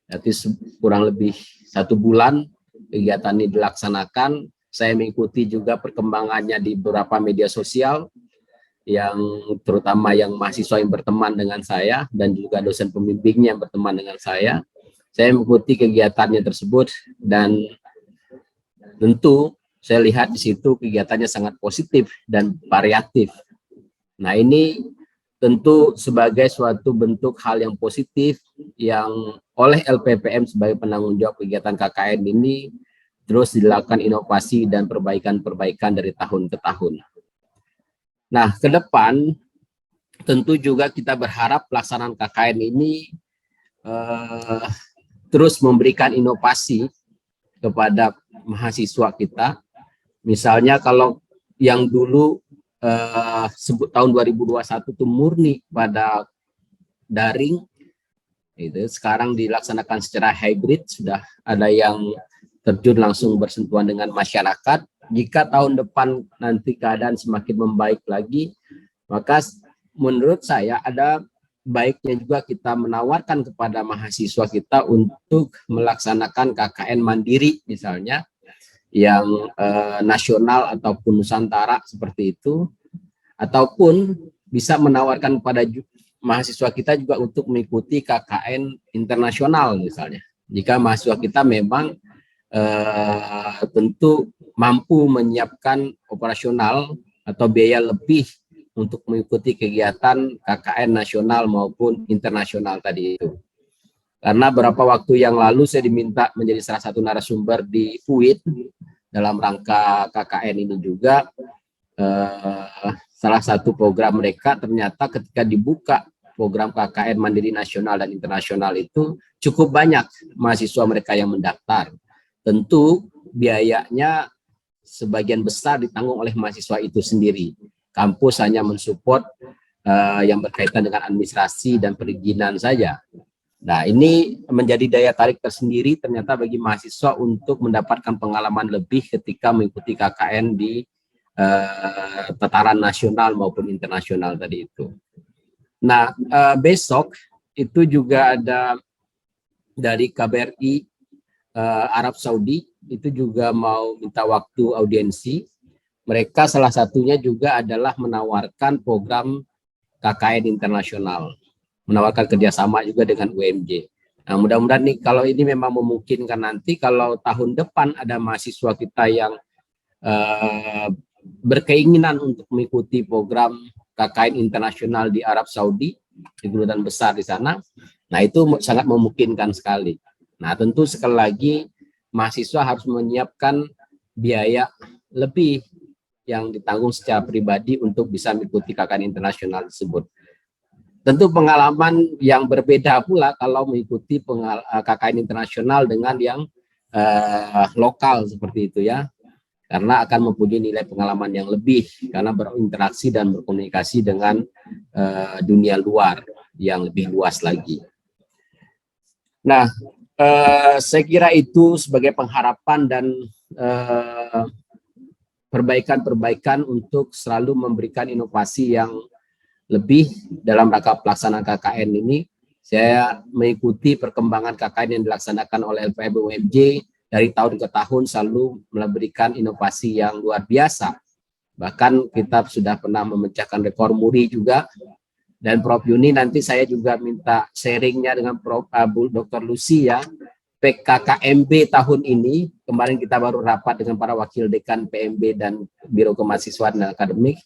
S6: berarti kurang lebih 1 bulan kegiatan ini dilaksanakan. Saya mengikuti juga perkembangannya di beberapa media sosial, yang terutama yang mahasiswa yang berteman dengan saya dan juga dosen pembimbingnya yang berteman dengan saya. Saya mengikuti kegiatannya tersebut dan tentu saya lihat di situ kegiatannya sangat positif dan variatif. Nah, ini tentu sebagai suatu bentuk hal yang positif yang oleh LPPM sebagai penanggung jawab kegiatan KKN ini terus dilakukan inovasi dan perbaikan-perbaikan dari tahun ke tahun. Nah, ke depan tentu juga kita berharap pelaksanaan KKN ini terus memberikan inovasi kepada mahasiswa kita. Misalnya kalau yang dulu tahun 2021 itu murni pada daring, itu sekarang dilaksanakan secara hybrid, sudah ada yang terjun langsung bersentuhan dengan masyarakat. Jika tahun depan nanti keadaan semakin membaik lagi, maka menurut saya ada baiknya juga kita menawarkan kepada mahasiswa kita untuk melaksanakan KKN mandiri misalnya, yang nasional ataupun Nusantara seperti itu, ataupun bisa menawarkan kepada mahasiswa kita juga untuk mengikuti KKN internasional misalnya. Jika mahasiswa kita memang tentu mampu menyiapkan operasional atau biaya lebih untuk mengikuti kegiatan KKN nasional maupun internasional tadi itu. Karena beberapa waktu yang lalu saya diminta menjadi salah satu narasumber di UIT dalam rangka KKN ini juga. Salah satu program mereka ternyata ketika dibuka program KKN Mandiri Nasional dan Internasional itu cukup banyak mahasiswa mereka yang mendaftar. Tentu biayanya sebagian besar ditanggung oleh mahasiswa itu sendiri. Kampus hanya mensupport yang berkaitan dengan administrasi dan perizinan saja. Nah, ini menjadi daya tarik tersendiri ternyata bagi mahasiswa untuk mendapatkan pengalaman lebih ketika mengikuti KKN di tataran nasional maupun internasional tadi itu. Nah, besok itu juga ada dari KBRI Arab Saudi, itu juga mau minta waktu audiensi. Mereka salah satunya juga adalah menawarkan program KKN internasional, menawarkan kerjasama juga dengan UMJ. Nah, mudah-mudahan nih kalau ini memang memungkinkan nanti kalau tahun depan ada mahasiswa kita yang berkeinginan untuk mengikuti program KKN internasional di Arab Saudi, di kedutaan besar di sana, nah itu sangat memungkinkan sekali. Nah, tentu sekali lagi mahasiswa harus menyiapkan biaya lebih yang ditanggung secara pribadi untuk bisa mengikuti KKN internasional tersebut. Tentu pengalaman yang berbeda pula kalau mengikuti KKN internasional dengan yang lokal seperti itu ya, karena akan mempunyai nilai pengalaman yang lebih karena berinteraksi dan berkomunikasi dengan dunia luar yang lebih luas lagi. Nah, saya kira itu sebagai pengharapan dan perbaikan-perbaikan untuk selalu memberikan inovasi yang lebih dalam rangka pelaksanaan KKN ini. Saya mengikuti perkembangan KKN yang dilaksanakan oleh LPM UMJ dari tahun ke tahun selalu memberikan inovasi yang luar biasa. Bahkan kita sudah pernah memecahkan rekor muri juga. Dan Prof Yuni nanti saya juga minta sharingnya dengan Prof Dr. Lucy ya. PKKMB tahun ini, kemarin kita baru rapat dengan para wakil dekan PMB dan Biro Kemahasiswaan dan Akademik.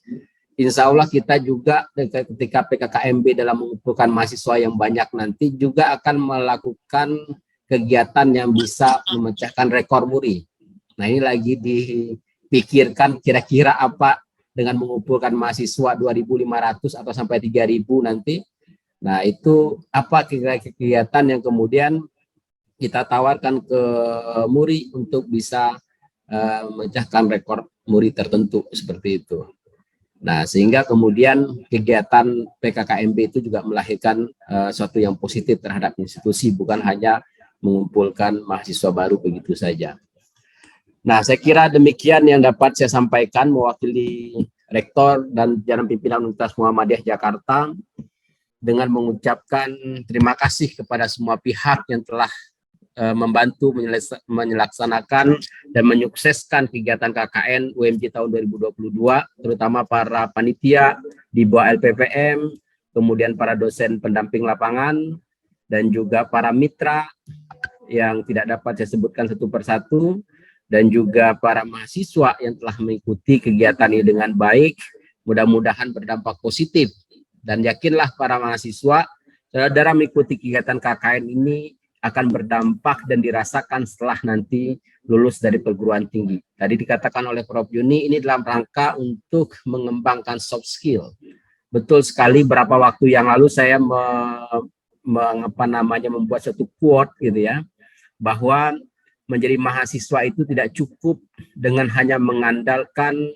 S6: Insya Allah kita juga ketika PKKMB dalam mengumpulkan mahasiswa yang banyak nanti juga akan melakukan kegiatan yang bisa memecahkan rekor muri. Nah, ini lagi dipikirkan kira-kira apa dengan mengumpulkan mahasiswa 2.500 atau sampai 3.000 nanti. Nah, itu apa kegiatan yang kemudian kita tawarkan ke muri untuk bisa memecahkan rekor muri tertentu seperti itu. Nah, sehingga kemudian kegiatan PKKMB itu juga melahirkan suatu yang positif terhadap institusi, bukan hanya mengumpulkan mahasiswa baru begitu saja. Nah, saya kira demikian yang dapat saya sampaikan mewakili Rektor dan jajaran pimpinan Universitas Muhammadiyah Jakarta dengan mengucapkan terima kasih kepada semua pihak yang telah membantu menyelaksanakan dan menyukseskan kegiatan KKN UMJ tahun 2022, terutama para panitia di bawah LPPM, kemudian para dosen pendamping lapangan, dan juga para mitra yang tidak dapat saya sebutkan satu persatu, dan juga para mahasiswa yang telah mengikuti kegiatan ini dengan baik, mudah-mudahan berdampak positif. Dan yakinlah para mahasiswa, saudara mengikuti kegiatan KKN ini akan berdampak dan dirasakan setelah nanti lulus dari perguruan tinggi. Tadi dikatakan oleh Prof Yuni, ini dalam rangka untuk mengembangkan soft skill. Betul sekali, berapa waktu yang lalu saya membuat satu quote gitu ya, bahwa menjadi mahasiswa itu tidak cukup dengan hanya mengandalkan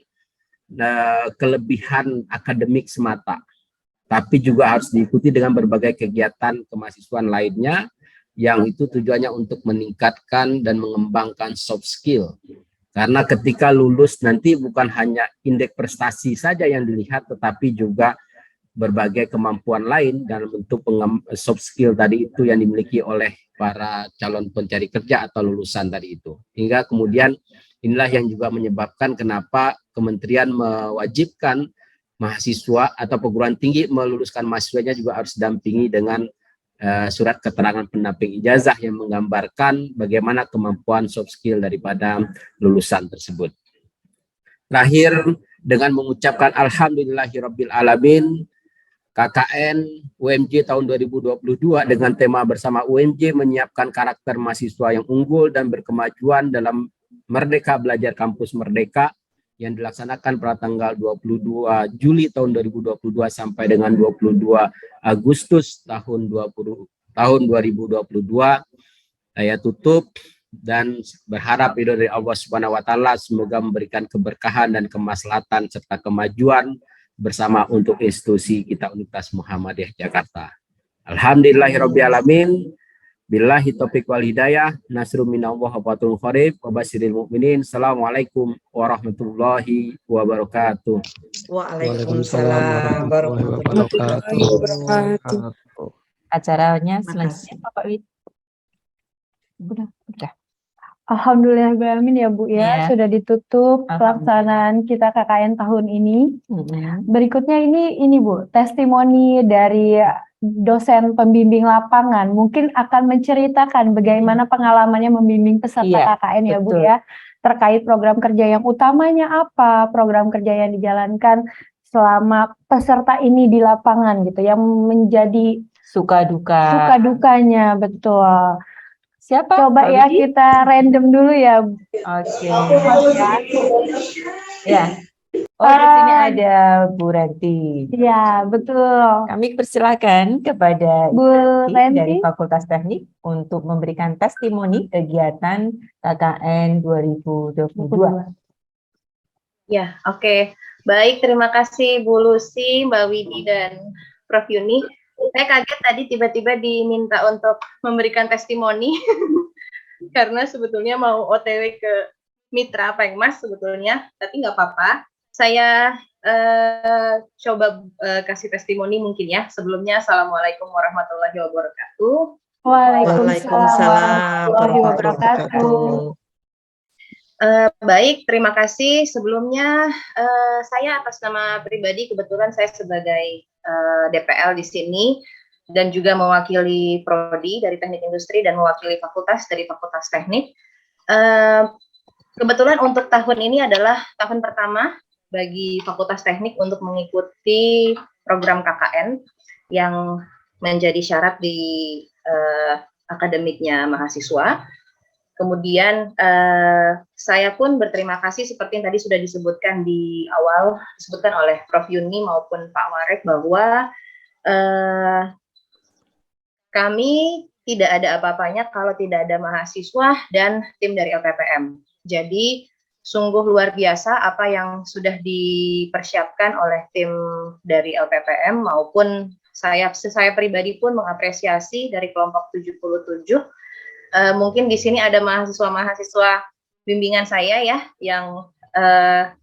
S6: kelebihan akademik semata, tapi juga harus diikuti dengan berbagai kegiatan kemahasiswaan lainnya, yang itu tujuannya untuk meningkatkan dan mengembangkan soft skill. Karena ketika lulus nanti bukan hanya indeks prestasi saja yang dilihat, tetapi juga berbagai kemampuan lain dalam bentuk soft skill tadi itu yang dimiliki oleh para calon pencari kerja atau lulusan tadi itu. Hingga kemudian inilah yang juga menyebabkan kenapa kementerian mewajibkan mahasiswa atau perguruan tinggi meluluskan mahasiswanya juga harus dampingi dengan surat keterangan pendamping ijazah yang menggambarkan bagaimana kemampuan soft skill daripada lulusan tersebut. Terakhir, dengan mengucapkan alhamdulillahirabbil alamin, KKN UMJ tahun 2022 dengan tema bersama UMJ menyiapkan karakter mahasiswa yang unggul dan berkemajuan dalam Merdeka Belajar Kampus Merdeka yang dilaksanakan pada tanggal 22 Juli tahun 2022 sampai dengan 22 Agustus tahun 2022. Saya tutup dan berharap ridho dari Allah Subhanahu wa taala semoga memberikan keberkahan dan kemaslahatan serta kemajuan bersama untuk institusi kita Universitas Muhammadiyah Jakarta. Alhamdulillahirabbil alamin. Billahi taufiq wal hidayah, nasrun minallah wa fathun qarib, wa basyiril mu'minin. Assalamualaikum warahmatullahi wabarakatuh.
S5: Waalaikumsalam warahmatullahi wabarakatuh.
S4: Acaranya
S5: Terima
S4: selanjutnya Pak Wid. Udah.
S1: Alhamdulillah ya Bu ya,
S4: Ya.
S1: sudah ditutup
S4: Alhamdulillah.
S1: pelaksanaan kita KKN tahun ini.
S4: Mm-mm.
S1: Berikutnya ini Bu, testimoni dari dosen pembimbing lapangan mungkin akan menceritakan bagaimana pengalamannya membimbing peserta
S4: Iya,
S1: KKN ya Bu
S4: betul.
S1: ya, terkait program kerja yang utamanya apa, program kerja yang dijalankan selama peserta ini di lapangan gitu, yang menjadi
S4: Suka duka.
S1: suka dukanya, betul.
S4: Siapa?
S1: Coba
S4: Pak
S1: ya
S4: Widi?
S1: kita random dulu ya.
S4: Oke. Ya. Oh, di sini ada Bu Renti.
S1: Ya, betul.
S4: Kami persilakan kepada
S1: Bu
S4: Ibu Renti dari
S1: Renti.
S4: Fakultas Teknik untuk memberikan testimoni kegiatan KKN 2022.
S3: Ya, oke. Baik, terima kasih Bu Lucy, Mbak Widi, dan Prof. Yuni. Saya kaget tadi tiba-tiba diminta untuk memberikan testimoni, karena sebetulnya mau OTW ke Mitra Pengmas sebetulnya, tapi nggak apa-apa. Saya coba kasih testimoni mungkin ya. Sebelumnya, Assalamualaikum warahmatullahi wabarakatuh.
S1: Waalaikumsalam warahmatullahi wabarakatuh.
S3: Baik, terima kasih. Sebelumnya saya atas nama pribadi kebetulan saya sebagai DPL di sini dan juga mewakili Prodi dari Teknik Industri dan mewakili fakultas dari Fakultas Teknik. Kebetulan untuk tahun ini adalah tahun pertama bagi Fakultas Teknik untuk mengikuti program KKN yang menjadi syarat di akademiknya mahasiswa. Kemudian saya pun berterima kasih seperti yang tadi sudah disebutkan di awal, disebutkan oleh Prof. Yuni maupun Pak Warek bahwa kami tidak ada apa-apanya kalau tidak ada mahasiswa dan tim dari LPPM. Jadi sungguh luar biasa apa yang sudah dipersiapkan oleh tim dari LPPM maupun saya pribadi pun mengapresiasi dari kelompok 77. Mungkin di sini ada mahasiswa-mahasiswa bimbingan saya ya yang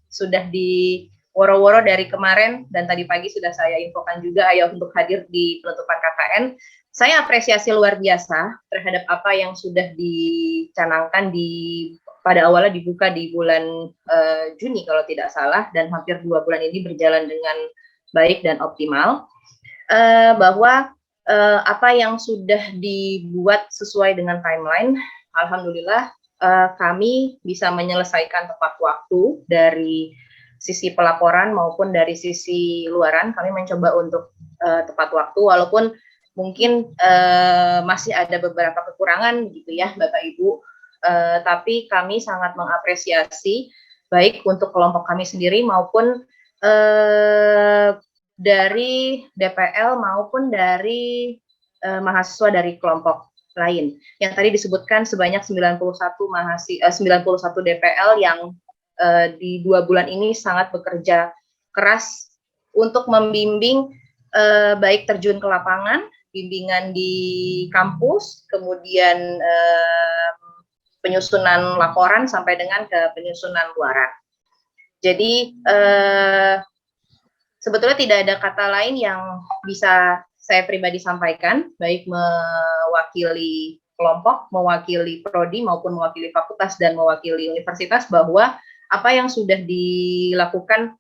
S3: sudah di woro-woro dari kemarin dan tadi pagi sudah saya infokan juga ayo untuk hadir di penutupan KKN. Saya apresiasi luar biasa terhadap apa yang sudah dicanangkan pada awalnya dibuka di bulan Juni kalau tidak salah dan hampir 2 bulan ini berjalan dengan baik dan optimal. Bahwa apa yang sudah dibuat sesuai dengan timeline, alhamdulillah kami bisa menyelesaikan tepat waktu dari sisi pelaporan maupun dari sisi luaran. Kami mencoba untuk tepat waktu, walaupun mungkin masih ada beberapa kekurangan gitu ya Bapak Ibu, tapi kami sangat mengapresiasi baik untuk kelompok kami sendiri maupun dari DPL maupun dari mahasiswa dari kelompok lain. Yang tadi disebutkan sebanyak 91 DPL yang di 2 bulan ini sangat bekerja keras untuk membimbing baik terjun ke lapangan, bimbingan di kampus, kemudian penyusunan laporan sampai dengan ke penyusunan luaran. Jadi sebetulnya tidak ada kata lain yang bisa saya pribadi sampaikan, baik mewakili kelompok, mewakili prodi maupun mewakili fakultas dan mewakili universitas, bahwa apa yang sudah dilakukan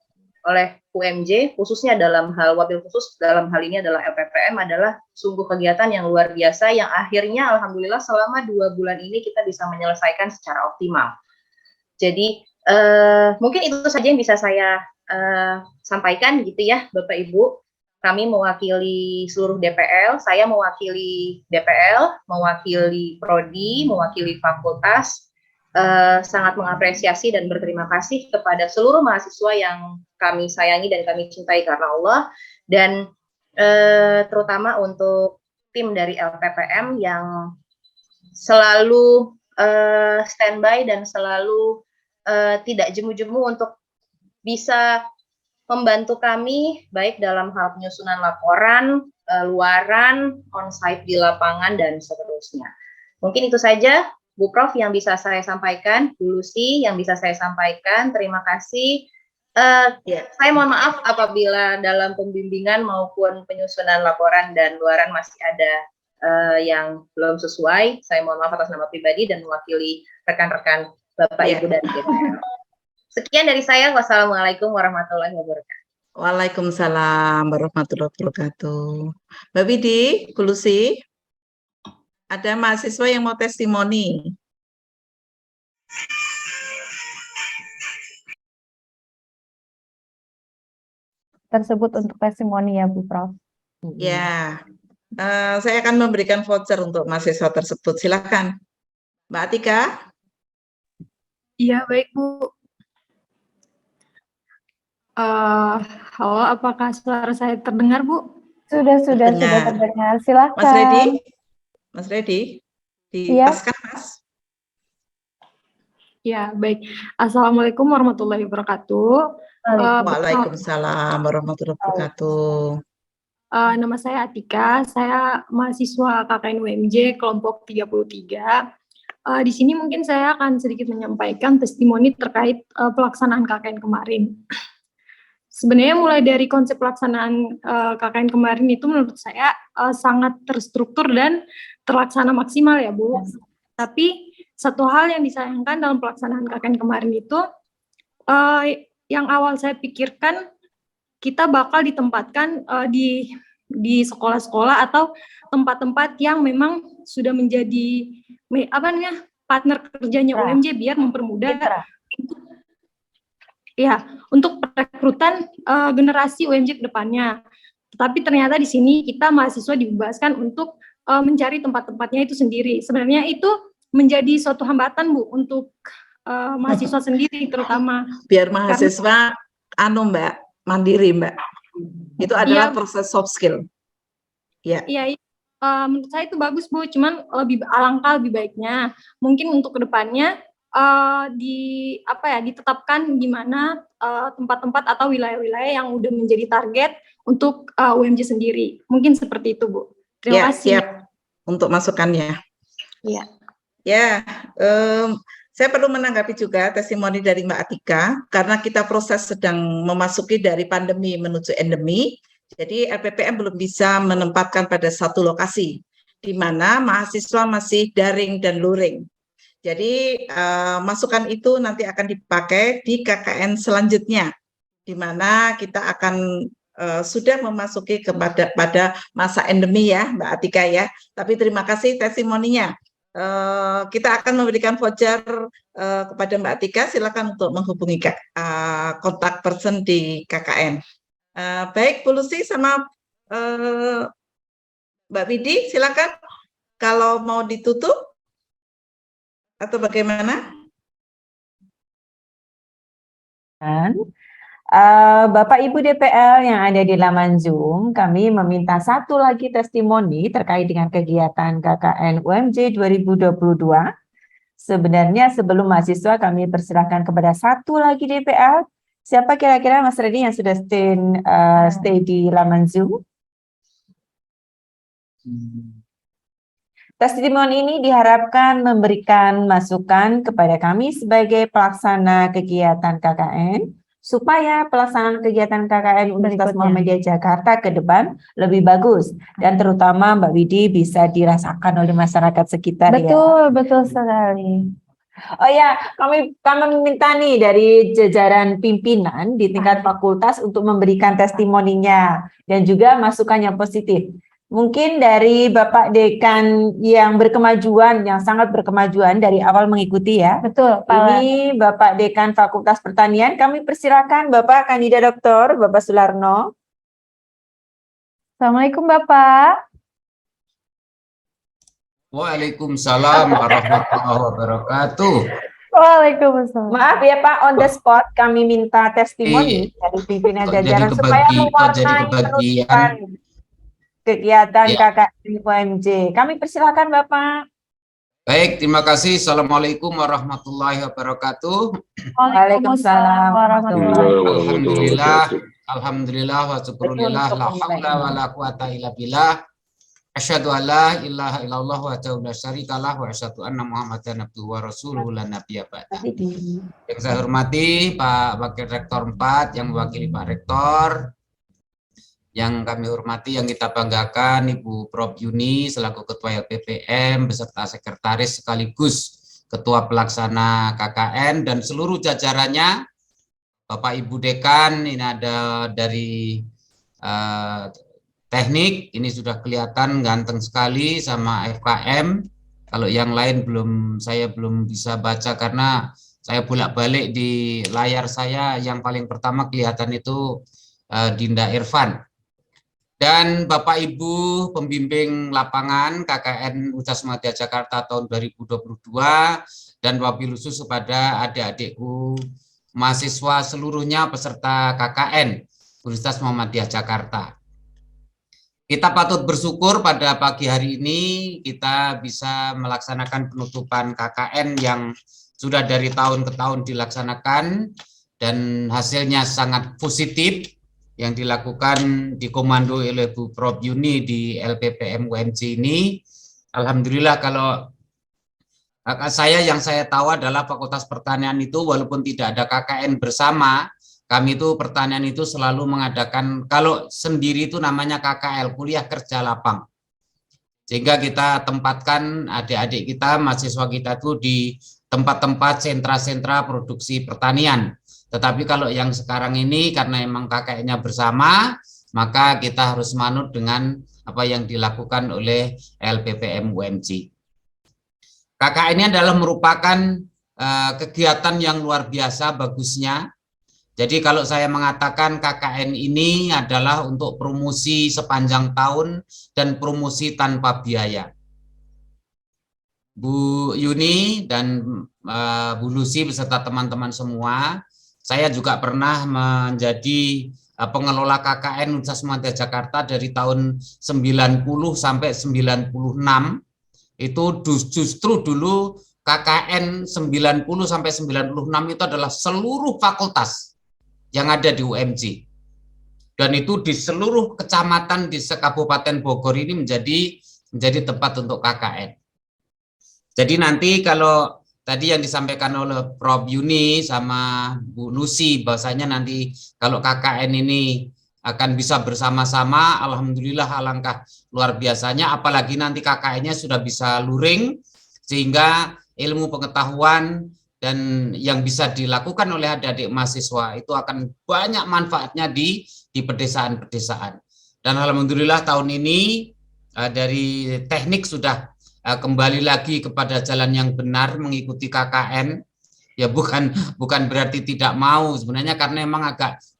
S3: oleh UMJ khususnya dalam hal wabil khusus dalam hal ini adalah LPPM adalah sungguh kegiatan yang luar biasa yang akhirnya alhamdulillah selama 2 bulan ini kita bisa menyelesaikan secara optimal. Jadi mungkin itu saja yang bisa saya sampaikan gitu ya Bapak Ibu. Kami mewakili seluruh DPL, saya mewakili DPL, mewakili prodi, mewakili fakultas, sangat mengapresiasi dan berterima kasih kepada seluruh mahasiswa yang kami sayangi dan kami cintai karena Allah, dan terutama untuk tim dari LPPM yang selalu standby dan selalu tidak jemu-jemu untuk bisa membantu kami baik dalam hal penyusunan laporan, luaran, on-site di lapangan, dan seterusnya. Mungkin itu saja, Bu Prof, yang bisa saya sampaikan. Bu Lucy, yang bisa saya sampaikan. Terima kasih. Saya mohon maaf apabila dalam pembimbingan maupun penyusunan laporan dan luaran masih ada yang belum sesuai. Saya mohon maaf atas nama pribadi dan mewakili rekan-rekan Bapak, Ibu, dan DPR. Sekian dari saya. Wassalamualaikum warahmatullahi wabarakatuh.
S5: Waalaikumsalam warahmatullahi wabarakatuh. Mbak Widi, Bu Lucy, ada mahasiswa yang mau testimoni.
S1: Tersebut untuk testimoni ya Bu Prof.
S5: Ya, saya akan memberikan voucher untuk mahasiswa tersebut. Silakan, Mbak Atika.
S8: Iya, baik Bu. Halo, apakah suara saya terdengar, Bu?
S1: Sudah
S5: Terdengar.
S1: terdengar. Silakan.
S5: Mas Reddy, Mas Reddy,
S1: Iya.
S5: dipaskan Mas.
S8: Ya, baik. Assalamualaikum warahmatullahi wabarakatuh.
S5: Waalaikumsalam warahmatullahi wabarakatuh.
S8: Nama saya Atika, saya mahasiswa KKN UMJ kelompok 33. Di sini mungkin saya akan sedikit menyampaikan testimoni terkait pelaksanaan KKN kemarin. Sebenarnya mulai dari konsep pelaksanaan KKN kemarin itu menurut saya sangat terstruktur dan terlaksana maksimal ya Bu. Tapi satu hal yang disayangkan dalam pelaksanaan KKN kemarin itu, yang awal saya pikirkan kita bakal ditempatkan di sekolah-sekolah atau tempat-tempat yang memang sudah menjadi partner kerjanya UMJ biar mempermudah untuk perekrutan generasi UMJ ke depannya. Tetapi ternyata di sini kita mahasiswa dibebaskan untuk mencari tempat-tempatnya itu sendiri. Sebenarnya itu menjadi suatu hambatan Bu untuk mahasiswa sendiri terutama.
S5: Biar mahasiswa Mbak, mandiri Mbak. Itu adalah proses soft skill. Ya.
S8: Iya, menurut saya itu bagus Bu, cuman alangkah lebih baiknya mungkin untuk kedepannya ditetapkan gimana tempat-tempat atau wilayah-wilayah yang udah menjadi target untuk UMJ sendiri. Mungkin seperti itu Bu. Terima kasih.
S5: Siap untuk masukannya.
S8: Iya.
S5: Ya, saya perlu menanggapi juga testimoni dari Mbak Atika, karena kita proses sedang memasuki dari pandemi menuju endemi, jadi LPPM belum bisa menempatkan pada satu lokasi, di mana mahasiswa masih daring dan luring. Jadi masukan itu nanti akan dipakai di KKN selanjutnya, di mana kita akan sudah memasuki pada masa endemi ya Mbak Atika ya. Tapi terima kasih testimoninya. Kita akan memberikan voucher kepada Mbak Atika. Silakan untuk menghubungi kontak person di KKN. Baik, Bu Lucy sama Mbak Widi, silakan. Kalau mau ditutup atau bagaimana?
S4: Bapak Ibu DPL yang ada di laman Zoom, kami meminta satu lagi testimoni terkait dengan kegiatan KKN UMJ 2022. Sebenarnya sebelum mahasiswa kami persilahkan kepada satu lagi DPL. Siapa kira-kira Mas Reddy yang sudah stay di laman Zoom? Testimoni ini diharapkan memberikan masukan kepada kami sebagai pelaksana kegiatan KKN, supaya pelaksanaan kegiatan KKN Universitas Muhammadiyah Jakarta ke depan lebih bagus, dan terutama Mbak Widi bisa dirasakan oleh masyarakat sekitar.
S1: Betul sekali.
S4: Oh ya, kami meminta nih dari jajaran pimpinan di tingkat fakultas untuk memberikan testimoninya dan juga masukan yang positif. Mungkin dari Bapak Dekan yang berkemajuan, yang sangat berkemajuan dari awal mengikuti ya.
S1: Betul, Pak.
S4: Ini Bapak Dekan Fakultas Pertanian, kami persilakan Bapak Kandida Doktor, Bapak Sularno.
S1: Assalamualaikum Bapak.
S9: Waalaikumsalam warahmatullahi wabarakatuh.
S1: Waalaikumsalam.
S4: Maaf ya Pak, on the spot kami minta testimoni dari pimpinan jajaran supaya mewarnai penutupan kegiatan
S9: Ya.
S4: KKN UMJ. Kami persilakan Bapak.
S9: Baik, terima kasih. Assalamualaikum warahmatullahi wabarakatuh.
S4: Waalaikumsalam warahmatullahi
S9: Alhamdulillah, alhamdulillah wa syukurillah, la haula wa la quwata illa billah. Asyhadu an la ilaha illallah wa la syarikalah wa asyhadu anna Muhammadan abduhu wa rasuluhu la nabiyya ba'da. Yang saya hormati Pak Wakil Rektor 4 yang mewakili Pak Rektor, yang kami hormati, yang kita banggakan Ibu Prof Yuni selaku Ketua LPPM beserta Sekretaris sekaligus Ketua Pelaksana KKN dan seluruh jajarannya, Bapak Ibu Dekan, ini ada dari teknik, ini sudah kelihatan ganteng sekali sama FKM. Kalau yang lain saya belum bisa baca karena saya bolak-balik di layar saya, yang paling pertama kelihatan itu Dinda Irfan. Dan Bapak Ibu pembimbing lapangan KKN Universitas Muhammadiyah Jakarta tahun 2022 dan wabil khusus kepada adik-adikku mahasiswa seluruhnya peserta KKN Universitas Muhammadiyah Jakarta. Kita patut bersyukur pada pagi hari ini kita bisa melaksanakan penutupan KKN yang sudah dari tahun ke tahun dilaksanakan dan hasilnya sangat positif yang dilakukan dikomando oleh Bu Prof Yuni di LPPM UMJ ini. Alhamdulillah, kalau yang saya tahu adalah Fakultas Pertanian itu walaupun tidak ada KKN bersama, kami itu pertanian itu selalu mengadakan, kalau sendiri itu namanya KKL, kuliah kerja lapang. Sehingga kita tempatkan adik-adik kita, mahasiswa kita itu di tempat-tempat sentra-sentra produksi pertanian. Tetapi kalau yang sekarang ini karena emang KKN-nya bersama, maka kita harus manut dengan apa yang dilakukan oleh LPPM UMJ. KKN ini adalah merupakan kegiatan yang luar biasa bagusnya. Jadi kalau saya mengatakan KKN ini adalah untuk promosi sepanjang tahun dan promosi tanpa biaya. Bu Yuni dan Bu Lucy beserta teman-teman semua, saya juga pernah menjadi pengelola KKN Universitas Muhammadiyah Jakarta dari tahun 90 sampai 96. Itu justru dulu KKN 90 sampai 96 itu adalah seluruh fakultas yang ada di UMJ. Dan itu di seluruh kecamatan di Kabupaten Bogor ini menjadi tempat untuk KKN. Jadi nanti kalau tadi yang disampaikan oleh Prof Yuni sama Bu Lucy, bahwasanya nanti kalau KKN ini akan bisa bersama-sama, alhamdulillah alangkah luar biasanya, apalagi nanti KKN-nya sudah bisa luring, sehingga ilmu pengetahuan dan yang bisa dilakukan oleh adik-adik mahasiswa itu akan banyak manfaatnya di pedesaan-pedesaan. Dan alhamdulillah tahun ini dari teknik sudah kembali lagi kepada jalan yang benar mengikuti KKN. Ya bukan berarti tidak mau sebenarnya, karena memang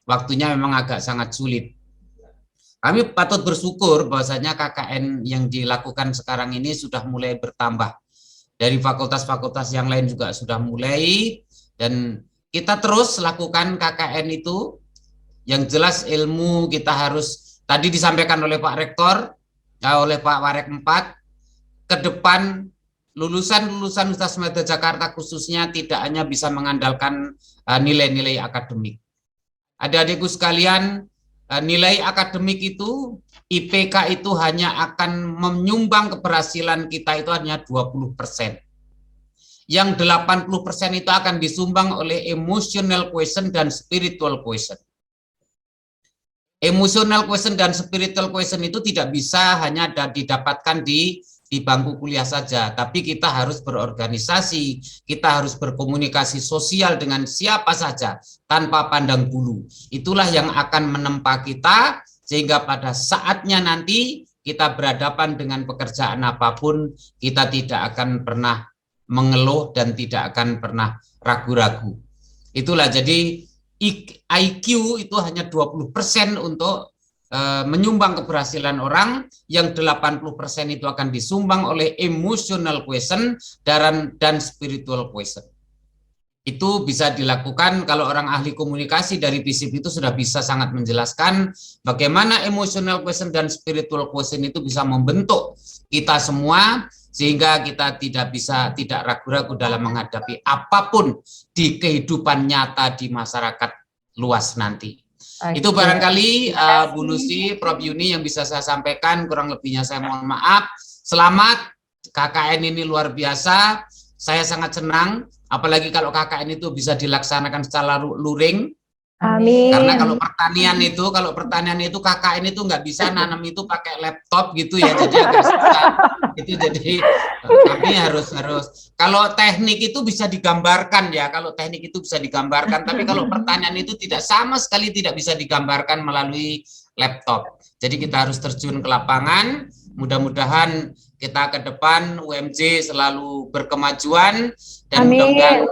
S9: waktunya memang agak sangat sulit. Kami patut bersyukur bahwasanya KKN yang dilakukan sekarang ini sudah mulai bertambah. Dari fakultas-fakultas yang lain juga sudah mulai, dan kita terus lakukan KKN itu. Yang jelas ilmu kita harus, tadi disampaikan oleh Pak Rektor, oleh Pak Warek 4, ke depan lulusan-lulusan Universitas Muhammadiyah Jakarta khususnya tidak hanya bisa mengandalkan nilai-nilai akademik. Adik-adikku sekalian, nilai akademik itu, IPK itu hanya akan menyumbang keberhasilan kita itu hanya 20%. Yang 80% itu akan disumbang oleh emotional quotient dan spiritual quotient. Emotional quotient dan spiritual quotient itu tidak bisa hanya didapatkan di bangku kuliah saja, tapi kita harus berorganisasi, kita harus berkomunikasi sosial dengan siapa saja tanpa pandang bulu. Itulah yang akan menempa kita, sehingga pada saatnya nanti kita berhadapan dengan pekerjaan apapun, kita tidak akan pernah mengeluh dan tidak akan pernah ragu-ragu. Itulah, jadi IQ itu hanya 20% untuk menyumbang keberhasilan orang, yang 80% itu akan disumbang oleh emotional quotient dan spiritual quotient. Itu bisa dilakukan kalau orang ahli komunikasi dari FISIP itu sudah bisa sangat menjelaskan bagaimana emotional quotient dan spiritual quotient itu bisa membentuk kita semua sehingga kita tidak ragu-ragu dalam menghadapi apapun di kehidupan nyata di masyarakat luas nanti. Itu barangkali Bu Lucy, Prof Yuni yang bisa saya sampaikan, kurang lebihnya saya mohon maaf. Selamat, KKN ini luar biasa, saya sangat senang. Apalagi kalau KKN itu bisa dilaksanakan secara luring.
S1: Amin.
S9: Karena kalau pertanian itu KKN itu nggak bisa nanam itu pakai laptop gitu ya, jadi agak susah. Itu jadi kami harus kalau teknik itu bisa digambarkan ya, tapi kalau pertanian itu sama sekali tidak bisa digambarkan melalui laptop. Jadi kita harus terjun ke lapangan. Mudah-mudahan kita ke depan UMJ selalu berkemajuan dan mudah-mudahan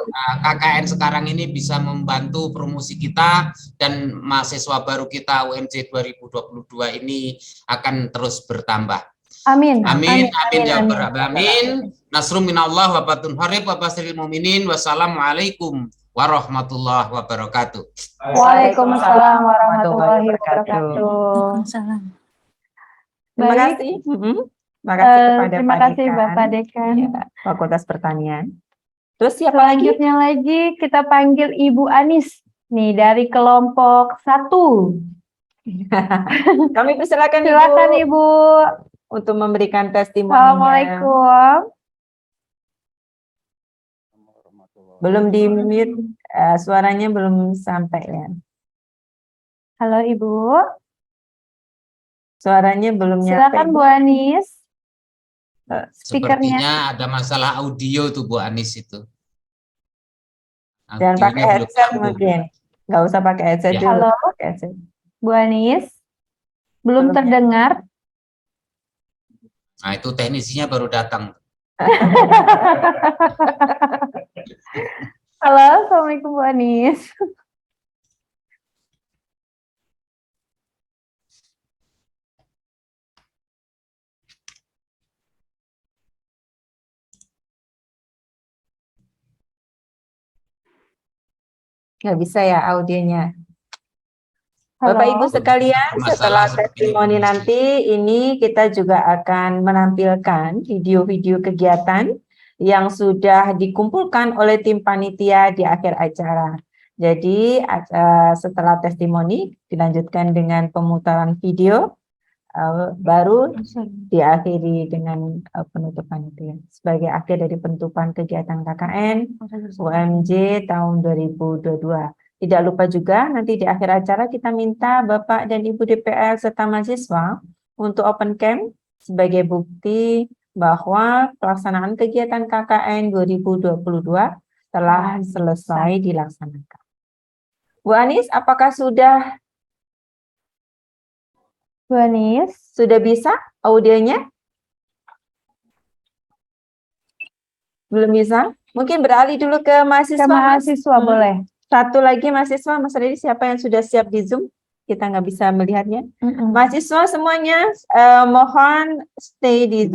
S9: KKN sekarang ini bisa membantu promosi kita dan mahasiswa baru kita UMJ 2022 ini akan terus bertambah.
S1: Amin.
S9: Amin ya rabbal alamin. Nasrun minallah wa fatun qarib wa basiril mu'minin. Wassalamualaikum warahmatullahi wabarakatuh.
S1: Waalaikumsalam warahmatullahi wabarakatuh.
S4: Terima kasih. Terima kasih kepada
S1: terima
S4: Pak
S1: kasih
S4: Dekan,
S1: Bapak Dekan.
S4: ya, Fakultas Pertanian. Terus siapa lagi?
S1: Selanjutnya lagi kita panggil Ibu Anis nih dari kelompok 1.
S4: Kami persilakan
S1: Silakan Ibu.
S4: untuk memberikan testimoni.
S1: Assalamualaikum.
S4: Belum di mute, suaranya belum sampai ya.
S1: Halo Ibu.
S4: Suaranya belum nyampe.
S1: Silakan Bu Anis. Speakernya.
S9: Sepertinya ada masalah audio tuh Bu Anis itu.
S4: Dan pakai
S9: Audionya belum
S4: headset
S9: nyambung.
S4: mungkin. Nggak usah pakai headset
S9: Ya.
S4: dulu.
S1: Halo.
S4: Pakai headset.
S1: Bu Anis. Belum
S4: Belum
S1: terdengar.
S9: Nah itu teknisinya baru datang.
S1: Halo, Assalamualaikum Bu Anis.
S4: Nggak bisa ya audionya.
S1: Halo.
S4: Bapak Ibu sekalian,
S9: Masalah
S4: setelah
S9: seperti
S4: testimoni
S9: ini.
S4: nanti, ini kita juga akan menampilkan video-video kegiatan yang sudah dikumpulkan oleh tim panitia di akhir acara. Jadi setelah testimoni dilanjutkan dengan pemutaran video, baru diakhiri dengan penutupan itu ya. Sebagai akhir dari penutupan kegiatan KKN UMJ tahun 2022. Tidak lupa juga nanti di akhir acara kita minta Bapak dan Ibu DPR serta mahasiswa untuk open cam sebagai bukti bahwa pelaksanaan kegiatan KKN 2022 telah selesai dilaksanakan. Bu Anis, apakah sudah
S1: Bu Anis.
S4: sudah bisa audionya? Belum bisa? Mungkin beralih dulu ke mahasiswa.
S1: Ke mahasiswa boleh.
S4: Satu lagi mahasiswa, Mas Redi, siapa yang sudah siap di Zoom? Kita nggak bisa melihatnya. Mahasiswa semuanya mohon stay di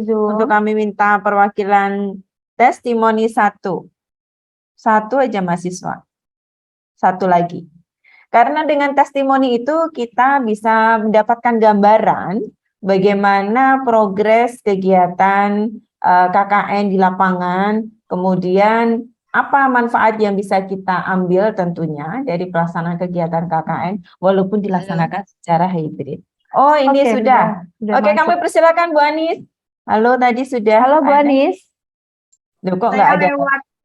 S4: Zoom. Untuk kami minta perwakilan testimoni satu. Satu aja mahasiswa. Satu lagi. Karena dengan testimoni itu kita bisa mendapatkan gambaran bagaimana progres kegiatan KKN di lapangan, kemudian apa manfaat yang bisa kita ambil tentunya dari pelaksanaan kegiatan KKN walaupun dilaksanakan secara hybrid. Oh, ini
S1: Oke,
S4: sudah. Oke, kami persilakan Bu Anis. Halo, tadi sudah.
S1: Halo Bu Anis.
S4: Loh, kok nggak ada?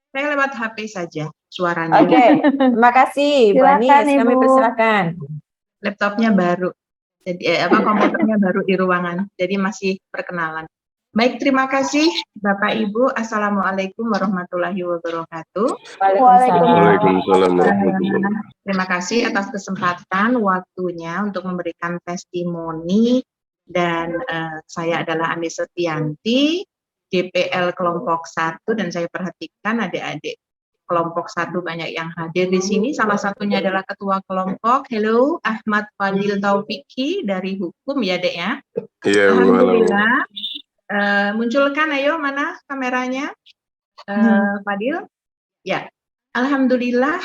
S10: Saya lewat HP saja suaranya.
S4: Oke, terima kasih Bu Anis. Kami persilakan.
S10: Laptopnya baru. Jadi komputernya baru di ruangan. Jadi masih perkenalan. Baik, terima kasih Bapak Ibu. Assalamualaikum warahmatullahi wabarakatuh.
S7: Waalaikumsalam warahmatullahi wabarakatuh.
S10: Terima kasih atas kesempatan waktunya untuk memberikan testimoni dan saya adalah Anis Setianti, DPL kelompok 1 dan saya perhatikan adik-adik kelompok 1 banyak yang hadir di sini. Salah satunya adalah ketua kelompok. Halo, Ahmad Fadil Taufiki dari Hukum ya, Dek ya.
S7: Iya, Bu.
S10: Alhamdulillah. Munculkan ayo mana kameranya Fadil ya Alhamdulillah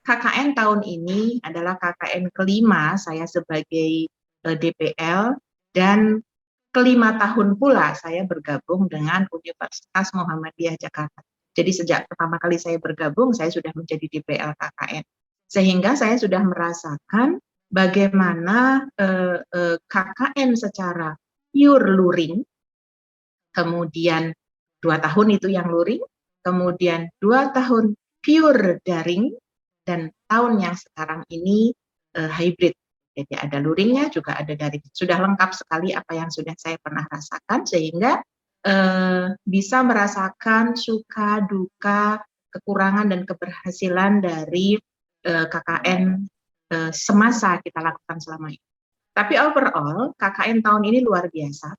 S10: KKN tahun ini adalah KKN kelima saya sebagai DPL, dan kelima tahun pula saya bergabung dengan Universitas Muhammadiyah Jakarta. Jadi sejak pertama kali saya bergabung, saya sudah menjadi DPL KKN. Sehingga saya sudah merasakan bagaimana KKN secara pure luring, kemudian 2 tahun itu yang luring, kemudian 2 tahun pure daring, dan tahun yang sekarang ini hybrid. Jadi ada luringnya, juga ada daring. Sudah lengkap sekali apa yang sudah saya pernah rasakan, sehingga bisa merasakan suka, duka, kekurangan, dan keberhasilan dari KKN semasa kita lakukan selama ini. Tapi overall, KKN tahun ini luar biasa.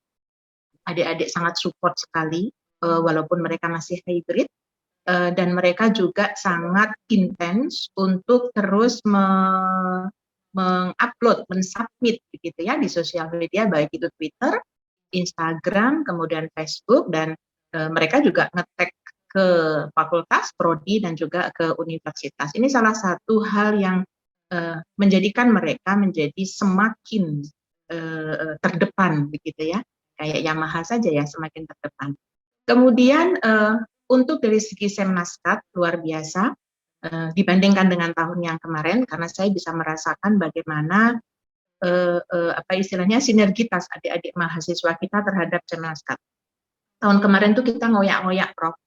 S10: Adik-adik sangat support sekali, walaupun mereka masih hybrid, dan mereka juga sangat intens untuk terus mengupload, mensubmit begitu ya di sosial media, baik itu Twitter, Instagram, kemudian Facebook, dan mereka juga nge-tag ke fakultas, prodi, dan juga ke universitas. Ini salah satu hal yang menjadikan mereka menjadi semakin terdepan begitu ya, kayak Yamaha saja ya, semakin terdepan. Kemudian untuk dari segi Semnaskat luar biasa dibandingkan dengan tahun yang kemarin, karena saya bisa merasakan bagaimana apa istilahnya sinergitas adik-adik mahasiswa kita terhadap Semnaskat. Tahun kemarin tuh kita ngoyak-ngoyak, Prof.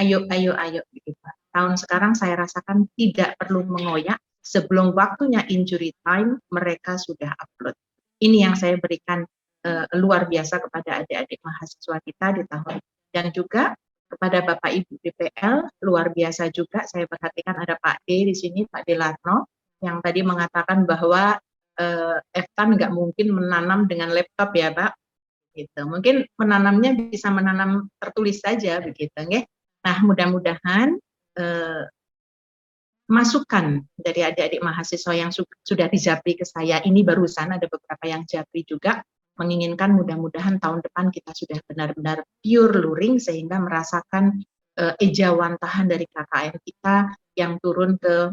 S10: Ayo begitu. Tahun sekarang saya rasakan tidak perlu mengoyak, sebelum waktunya injury time mereka sudah upload. Ini yang saya berikan luar biasa kepada adik-adik mahasiswa kita di tahun, dan juga kepada Bapak Ibu DPL luar biasa juga. Saya perhatikan ada Pak D di sini, Pak Delarno, yang tadi mengatakan bahwa Eftan nggak mungkin menanam dengan laptop ya Pak. Gitu. Mungkin menanamnya bisa menanam tertulis saja begitu, nggih. Nah, mudah-mudahan masukan dari adik-adik mahasiswa yang sudah dijapri ke saya ini barusan, ada beberapa yang japri juga, menginginkan mudah-mudahan tahun depan kita sudah benar-benar pure luring, sehingga merasakan ejawantahan dari KKN kita yang turun ke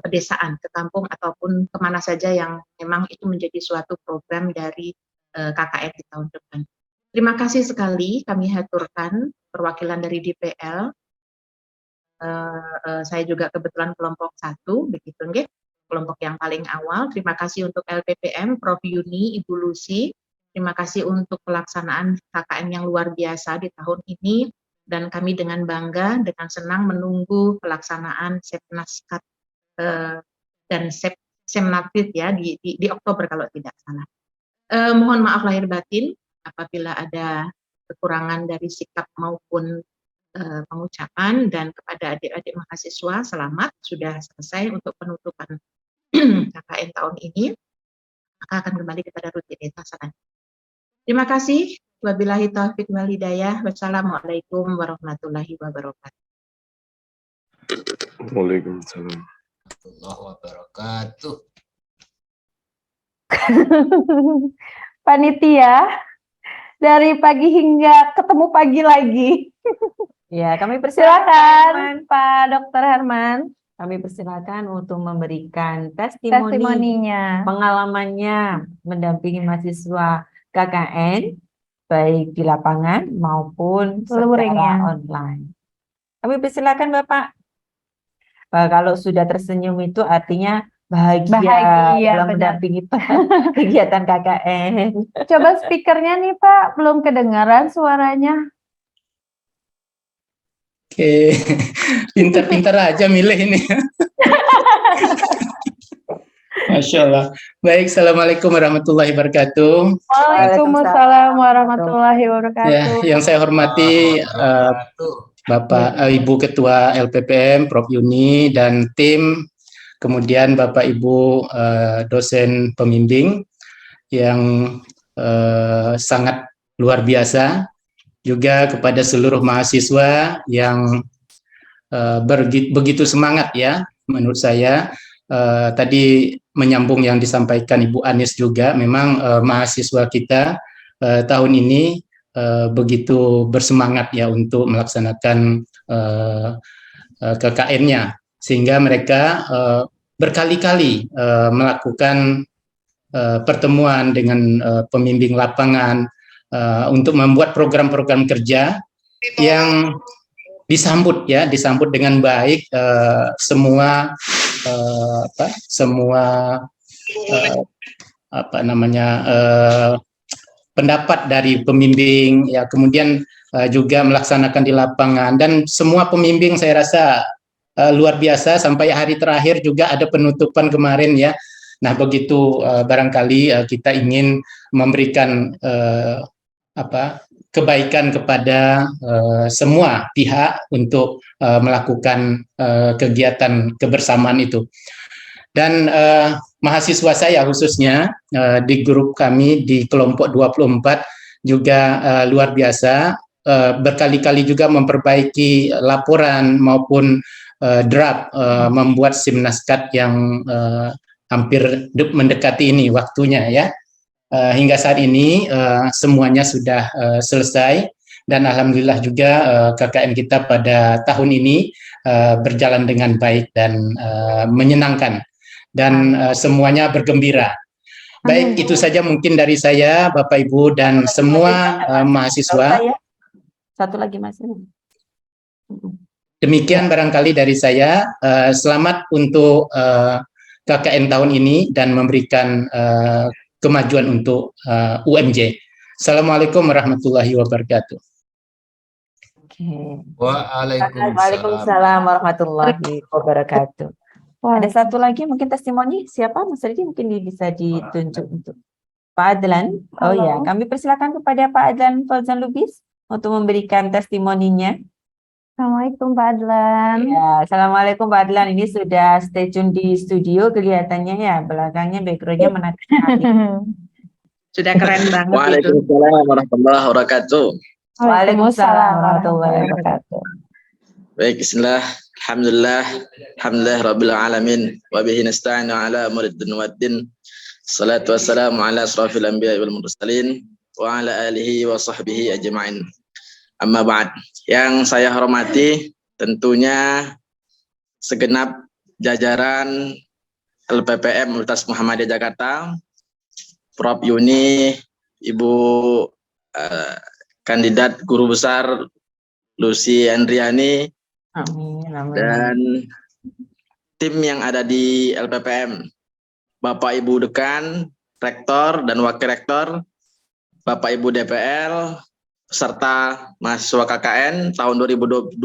S10: pedesaan, ke kampung, ataupun kemana saja yang memang itu menjadi suatu program dari KKN di tahun depan. Terima kasih sekali kami haturkan perwakilan dari DPL. Saya juga kebetulan kelompok 1 begitu nggih, kelompok yang paling awal. Terima kasih untuk LPPM, Prof Yuni, Ibu Lucy. Terima kasih untuk pelaksanaan KKN yang luar biasa di tahun ini, dan kami dengan bangga, dengan senang menunggu pelaksanaan Semnaskat dan Semnatrit ya di Oktober kalau tidak salah. Mohon maaf lahir batin apabila ada kekurangan dari sikap maupun pengucapan, dan kepada adik-adik mahasiswa selamat sudah selesai untuk penutupan KKN tahun ini, maka akan kembali kepada rutinitas. Terima kasih. Wabillahi taufiq wal hidayah. Wassalamualaikum warahmatullahi wabarakatuh.
S7: Waalaikumsalam
S9: warahmatullahi wabarakatuh.
S1: Panitia, dari pagi hingga ketemu pagi lagi.
S4: Ya, kami
S1: Silakan Pak Dr. Herman.
S4: Kami persilakan untuk memberikan testimoni
S1: Testimoninya.
S4: pengalamannya mendampingi mahasiswa KKN baik di lapangan maupun
S1: Luringnya.
S4: secara online. Kami persilakan Bapak. Kalau sudah tersenyum itu artinya bahagia dalam
S1: benar.
S4: mendampingi kegiatan KKN.
S1: Coba speakernya nih Pak, belum kedengaran suaranya.
S11: Oke, pintar-pintar aja milih ini. Masya Allah. Baik, Assalamualaikum warahmatullahi wabarakatuh.
S1: Waalaikumsalam warahmatullahi wabarakatuh.
S11: Ya, yang saya hormati Bapak Ibu Ketua LPPM, Prof Yuni, dan tim, kemudian Bapak Ibu dosen pembimbing yang sangat luar biasa, juga kepada seluruh mahasiswa yang begitu semangat ya, menurut saya. Tadi menyambung yang disampaikan Ibu Anis juga, memang mahasiswa kita tahun ini begitu bersemangat ya untuk melaksanakan KKN-nya, sehingga mereka berkali-kali melakukan pertemuan dengan pembimbing lapangan untuk membuat program-program kerja yang disambut dengan baik semua pendapat dari pembimbing, ya, kemudian juga melaksanakan di lapangan, dan semua pembimbing saya rasa luar biasa. Sampai hari terakhir juga ada penutupan kemarin, ya. Nah, begitu barangkali kita ingin memberikan kebaikan kepada semua pihak untuk melakukan kegiatan kebersamaan itu. Dan mahasiswa saya khususnya di grup kami di kelompok 24 juga luar biasa, berkali-kali juga memperbaiki laporan maupun draft, membuat SIM Nascat yang hampir mendekati ini waktunya, ya. Hingga saat ini semuanya sudah selesai, dan alhamdulillah juga KKN kita pada tahun ini berjalan dengan baik dan menyenangkan, dan semuanya bergembira. Baik, itu saja mungkin dari saya, Bapak Ibu dan semua mahasiswa.
S4: Satu lagi, Mas.
S11: Demikian barangkali dari saya. Selamat untuk KKN tahun ini dan memberikan kemajuan untuk UMJ. Assalamualaikum warahmatullahi wabarakatuh.
S4: Waalaikumsalam warahmatullahi wabarakatuh. Ada satu lagi mungkin testimoni, siapa? Mas Ridi mungkin bisa ditunjuk untuk Pak Adlan. Oh ya, kami persilakan kepada Pak Adlan Fauzan Lubis untuk memberikan testimoninya.
S1: Assalamualaikum Pak Adlan.
S4: Ya, Assalamualaikum Pak Adlan. Ini sudah stay tune di studio kelihatannya, ya. Belakangnya backgroundnya menakjubkan.
S10: Sudah keren banget.
S12: Waalaikumsalam warahmatullahi wabarakatuh.
S4: Waalaikumsalam warahmatullahi wabarakatuh.
S12: Baik, bismillah. Alhamdulillah, alhamdulillah rabbil alamin, wa bihi nasta'inu ala umuri dunya waddin. Salatu wassalamu ala asrafil anbiya'i wal mursalin wa ala alihi wa sahbihi ajma'in. Amma ba'd. Yang saya hormati tentunya segenap jajaran LPPM Universitas Muhammadiyah Jakarta, Prof Yuni, Ibu kandidat guru besar Lucy Andriani,
S4: amin, amin,
S12: dan tim yang ada di LPPM, Bapak Ibu Dekan, Rektor dan Wakil Rektor, Bapak Ibu DPL, serta mahasiswa KKN tahun 2022.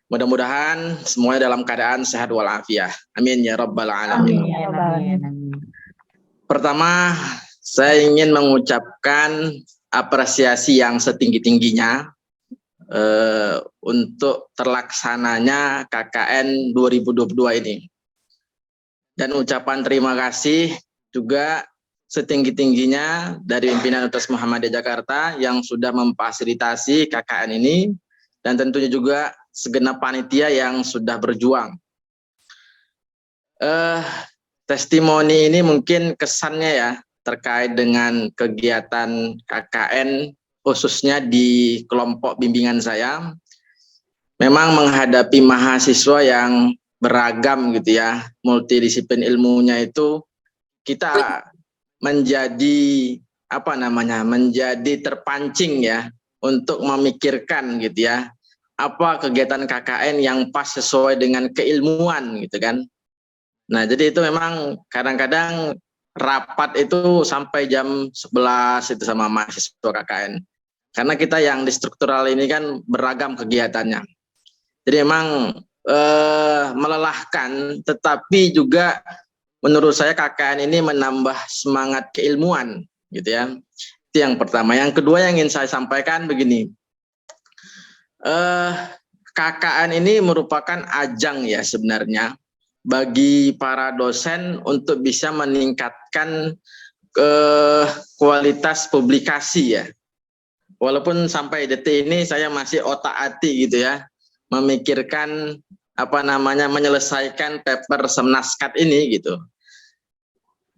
S12: Mudah-mudahan semuanya dalam keadaan sehat walafiat. Amin ya rabbal alamin. Pertama, saya ingin mengucapkan apresiasi yang setinggi-tingginya untuk terlaksananya KKN 2022 ini. Dan ucapan terima kasih juga setinggi-tingginya dari pimpinan Universitas Muhammadiyah Jakarta yang sudah memfasilitasi KKN ini, dan tentunya juga segenap panitia yang sudah berjuang. Testimoni ini mungkin kesannya ya terkait dengan kegiatan KKN khususnya di kelompok bimbingan saya, memang menghadapi mahasiswa yang beragam gitu ya, multidisiplin ilmunya itu, kita menjadi menjadi terpancing ya untuk memikirkan gitu ya, apa kegiatan KKN yang pas sesuai dengan keilmuan gitu kan. Nah, jadi itu memang kadang-kadang rapat itu sampai jam 11 itu sama mahasiswa KKN. Karena kita yang di struktural ini kan beragam kegiatannya. Jadi memang melelahkan, tetapi juga menurut saya KKN ini menambah semangat keilmuan gitu ya. Itu yang pertama. Yang kedua yang ingin saya sampaikan begini. KKN ini merupakan ajang ya sebenarnya bagi para dosen untuk bisa meningkatkan kualitas publikasi ya. Walaupun sampai detik ini saya masih otak-atik gitu ya, memikirkan menyelesaikan paper Semnascat ini gitu.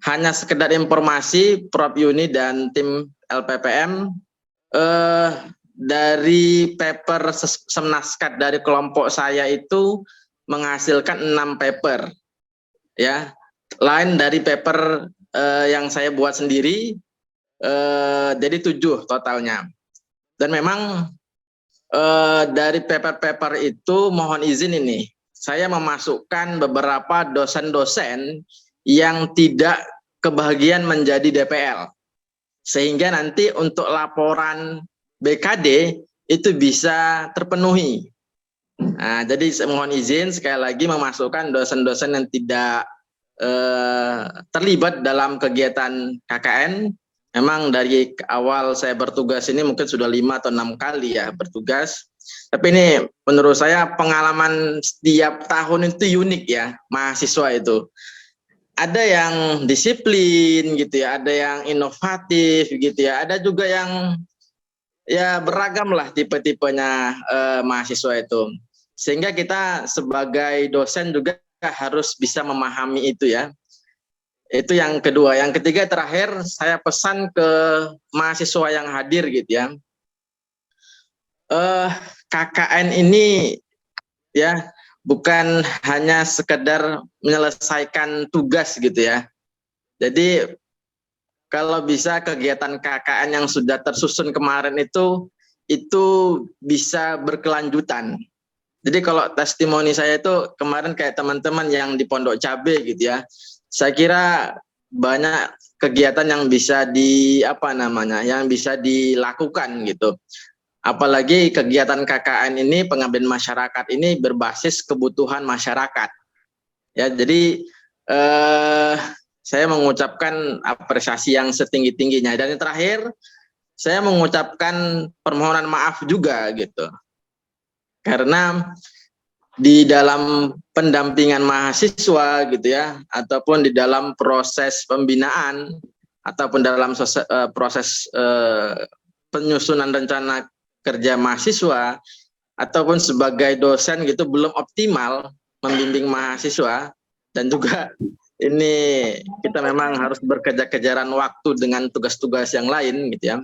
S12: Hanya sekedar informasi, Prof Yuni dan tim LPPM dari paper Semnaskat dari kelompok saya itu menghasilkan 6 paper, ya, lain dari paper yang saya buat sendiri, jadi 7 totalnya. Dan memang dari paper-paper itu mohon izin ini, saya memasukkan beberapa dosen-dosen yang tidak kebahagiaan menjadi DPL, sehingga nanti untuk laporan BKD itu bisa terpenuhi. Nah, jadi mohon izin sekali lagi memasukkan dosen-dosen yang tidak terlibat dalam kegiatan KKN. Memang dari awal saya bertugas ini mungkin sudah 5 atau 6 kali ya bertugas. Tapi ini menurut saya pengalaman setiap tahun itu unik ya, mahasiswa itu. Ada yang disiplin gitu ya, ada yang inovatif gitu ya, ada juga yang ya beragam lah tipe-tipenya mahasiswa itu. Sehingga kita sebagai dosen juga harus bisa memahami itu ya. Itu yang kedua. Yang ketiga terakhir saya pesan ke mahasiswa yang hadir gitu ya. KKN ini ya bukan hanya sekedar menyelesaikan tugas gitu ya. Jadi kalau bisa kegiatan KKN yang sudah tersusun kemarin itu bisa berkelanjutan. Jadi kalau testimoni saya itu kemarin kayak teman-teman yang di Pondok Cabe gitu ya. Saya kira banyak kegiatan yang bisa yang bisa dilakukan gitu. Apalagi kegiatan KKN ini, pengabdian masyarakat ini berbasis kebutuhan masyarakat. Ya, jadi saya mengucapkan apresiasi yang setinggi-tingginya. Dan yang terakhir, saya mengucapkan permohonan maaf juga gitu. Karena di dalam pendampingan mahasiswa gitu ya, ataupun di dalam proses pembinaan, ataupun dalam proses penyusunan rencana kerja mahasiswa ataupun sebagai dosen gitu belum optimal membimbing mahasiswa, dan juga ini kita memang harus berkejar-kejaran waktu dengan tugas-tugas yang lain gitu ya.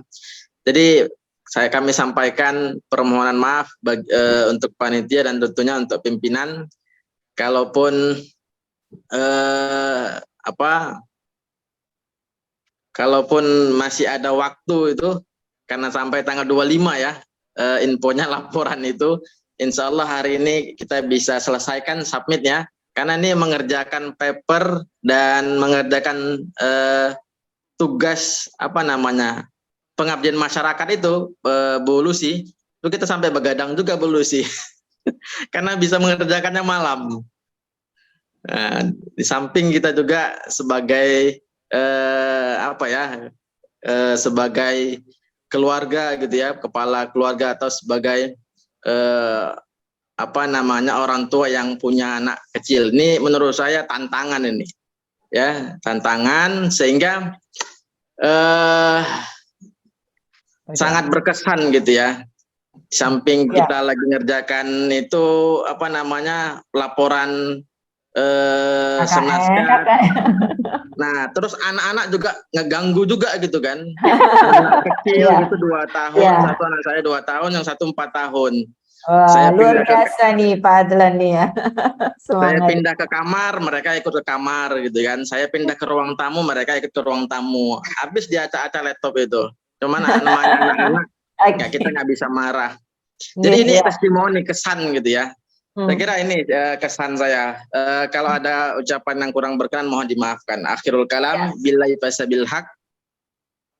S12: Jadi kami sampaikan permohonan maaf untuk panitia dan tentunya untuk pimpinan, kalaupun kalaupun masih ada waktu itu, karena sampai tanggal 25 ya infonya laporan itu, insya Allah hari ini kita bisa selesaikan submit ya, karena ini mengerjakan paper dan mengerjakan tugas pengabdian masyarakat itu, Bu Lucy, itu kita sampai begadang juga Bu Lucy, karena bisa mengerjakannya malam. Nah, di samping kita juga sebagai sebagai keluarga gitu ya, kepala keluarga atau sebagai orang tua yang punya anak kecil, ini menurut saya tantangan ini ya, tantangan sehingga sangat berkesan gitu ya. Di samping kita lagi ngerjakan itu laporan Semnaskat. Nah, terus anak-anak juga ngeganggu juga gitu kan. Anak kecil itu 2 tahun, satu anak saya 2 tahun, yang satu 4 tahun.
S4: Wah, saya luar biasa nih Pak Adlan nih ya.
S12: Saya pindah ke kamar, mereka ikut ke kamar gitu kan. Saya pindah ke ruang tamu, mereka ikut ke ruang tamu. Habis diacak-acak laptop itu. Cuman namanya anak-anak, ya kita nggak bisa marah. Jadi ini testimoni, kesan gitu ya. Saya kira ini kesan saya. Kalau ada ucapan yang kurang berkenan mohon dimaafkan. Akhirul kalam, billahi fasabil haq,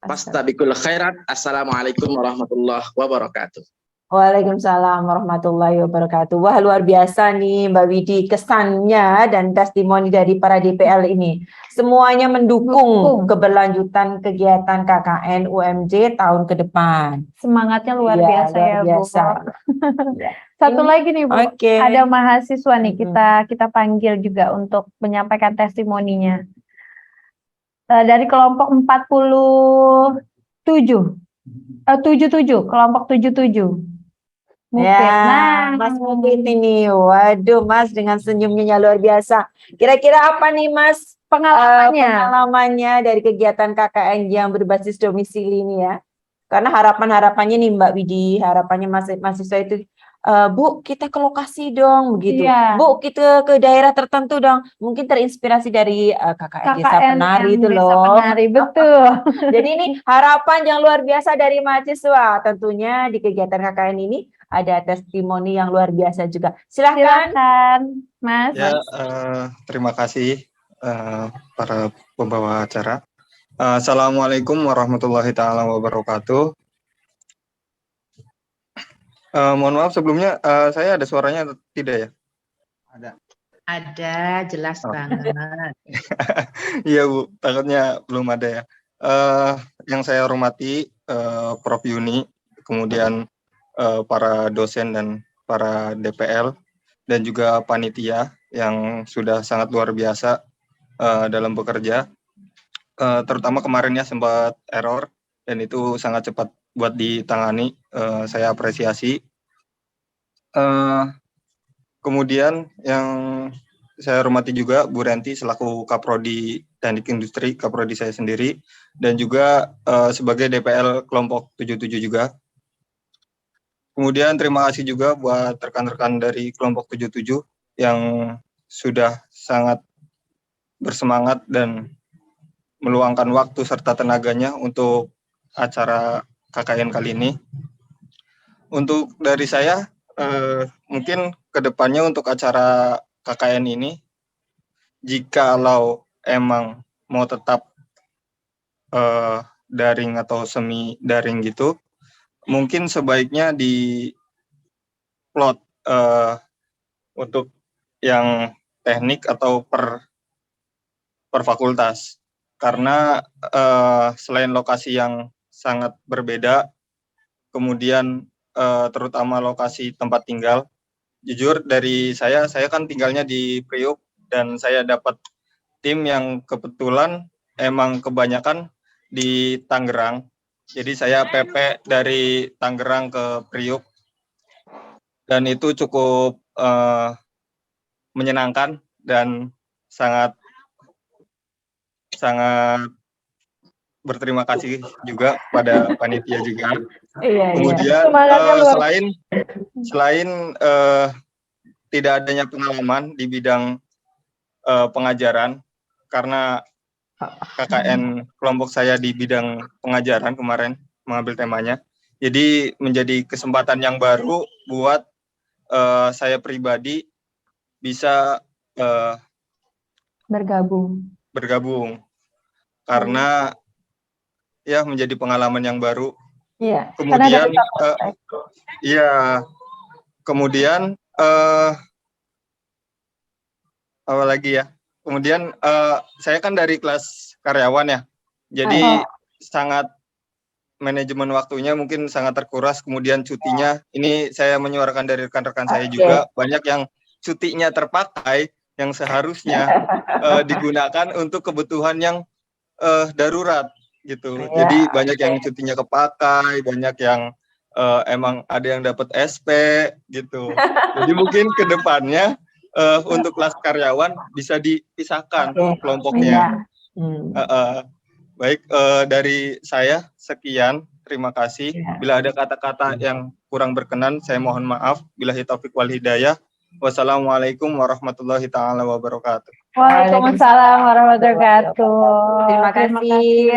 S12: fastabiqul khairat. Assalamualaikum warahmatullahi wabarakatuh.
S4: Waalaikumsalam warahmatullahi wabarakatuh. Wah, luar biasa nih Mbak Widi, kesannya dan testimoni dari para DPL ini. Semuanya mendukung keberlanjutan kegiatan KKN UMJ tahun ke depan.
S1: Semangatnya luar biasa ya Bu. Satu lagi nih Bu, ada mahasiswa nih, kita panggil juga untuk menyampaikan testimoninya. Dari kelompok 77, kelompok 77.
S4: Mungkin. Ya, Mas Mungkin ini, waduh Mas dengan senyumnya luar biasa. Kira-kira apa nih Mas pengalamannya dari kegiatan KKN yang berbasis domisili ini ya? Karena harapan-harapannya nih Mbak Widi, harapannya mahasiswa itu, Bu, kita ke lokasi dong, begitu.
S1: Iya.
S4: Bu, kita ke daerah tertentu dong. Mungkin terinspirasi dari KKN Desa
S1: KKN
S4: Penari
S1: yang
S4: itu
S1: Desa
S4: loh.
S1: Penari, betul.
S4: Jadi ini harapan yang luar biasa dari mahasiswa. Tentunya di kegiatan KKN ini ada testimoni yang luar biasa juga. Silahkan.
S1: Silakan, Mas.
S13: Ya, terima kasih para pembawa acara. Assalamualaikum warahmatullahi taala wabarakatuh. Mohon maaf sebelumnya, saya ada suaranya atau tidak ya?
S10: Ada, jelas banget.
S13: Iya Bu, takutnya belum ada ya. Yang saya hormati Prof Yuni, kemudian para dosen dan para DPL, dan juga panitia yang sudah sangat luar biasa dalam bekerja. Terutama kemarin ya sempat error, dan itu sangat cepat buat ditangani, saya apresiasi. Kemudian yang saya hormati juga Bu Renti selaku Kaprodi Teknik Industri, Kaprodi saya sendiri, dan juga sebagai DPL kelompok 77 juga. Kemudian terima kasih juga buat rekan-rekan dari kelompok 77 yang sudah sangat bersemangat dan meluangkan waktu serta tenaganya untuk acara KKN kali ini. Untuk dari saya, mungkin kedepannya untuk acara KKN ini, jikalau emang mau tetap daring atau semi daring gitu, mungkin sebaiknya di plot untuk yang teknik atau per fakultas, karena selain lokasi yang sangat berbeda, kemudian terutama lokasi tempat tinggal. Jujur dari saya kan tinggalnya di Priuk, dan saya dapat tim yang kebetulan emang kebanyakan di Tangerang. Jadi saya PP dari Tangerang ke Priuk, dan itu cukup menyenangkan dan sangat berterima kasih juga pada panitia juga. Kemudian selain tidak adanya pengalaman di bidang pengajaran, karena KKN kelompok saya di bidang pengajaran kemarin mengambil temanya, jadi menjadi kesempatan yang baru buat saya pribadi bisa bergabung karena ya menjadi pengalaman yang baru.
S1: Iya.
S13: Kemudian kemudian apa lagi ya? Kemudian saya kan dari kelas karyawan ya. Jadi sangat manajemen waktunya mungkin sangat terkuras, kemudian cutinya ini saya menyuarakan dari rekan-rekan saya juga, banyak yang cutinya terpakai yang seharusnya digunakan untuk kebutuhan yang darurat gitu. Jadi banyak yang cutinya kepakai, banyak yang emang ada yang dapat SP gitu. Jadi mungkin ke depannya untuk kelas karyawan bisa dipisahkan kelompoknya. Baik, dari saya sekian, terima kasih. Bila ada kata-kata yang kurang berkenan, saya mohon maaf. Billahi taufiq wal hidayah. Wassalamualaikum warahmatullahi taala wabarakatuh.
S1: Waalaikumsalam warahmatullahi wabarakatuh.
S4: Terima kasih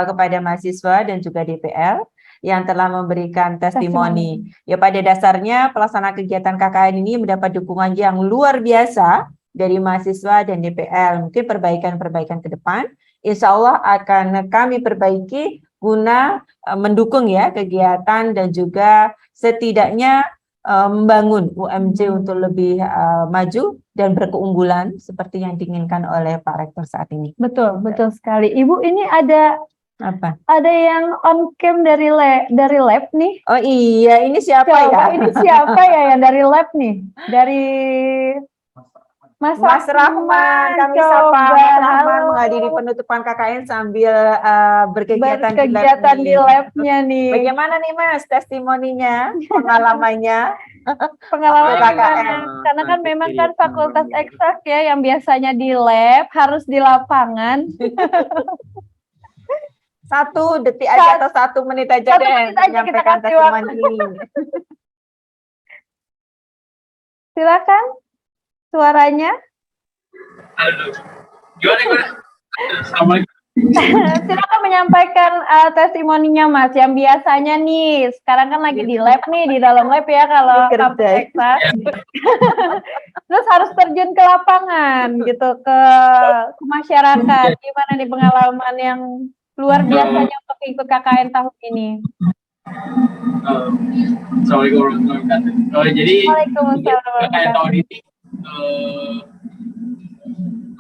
S4: kepada mahasiswa dan juga DPL yang telah memberikan testimoni. Ya, pada dasarnya pelaksanaan kegiatan KKN ini mendapat dukungan yang luar biasa dari mahasiswa dan DPL. Mungkin perbaikan-perbaikan ke depan, insya Allah akan kami perbaiki guna mendukung ya kegiatan dan juga setidaknya membangun UMJ untuk lebih maju dan berkeunggulan seperti yang diinginkan oleh Pak Rektor saat ini.
S1: Betul sekali. Ibu, ini ada
S4: apa?
S1: Ada yang on cam dari lab nih.
S4: Oh iya, ini siapa ya?
S1: Ini siapa ya yang dari lab nih? Dari Mas Rahman.
S4: Kami sapa Mas Rahman menghadiri penutupan KKN sambil berkegiatan
S1: di labnya nih.
S4: Bagaimana nih Mas testimoninya, pengalamannya?
S1: KKN. Karena kan memang kan fakultas eksak ya yang biasanya di lab harus di lapangan.
S4: 1 detik aja atau 1 menit aja
S1: 1
S4: deh
S1: menit aja kita
S4: menyampaikan
S1: kasih waktu.
S4: testimoni.
S1: Silakan suaranya.
S14: Gimana? Assalamualaikum.
S1: Silakan menyampaikan testimoninya Mas, yang biasanya nih sekarang kan lagi di lab nih, di dalam lab ya kalau kampus Texas. Terus harus terjun ke lapangan gitu, ke masyarakat. Gimana nih pengalaman yang luar biasanya untuk ikut KKN tahun ini?
S14: Assalamualaikum warahmatullahi wabarakatuh. Jadi KKN tahun ini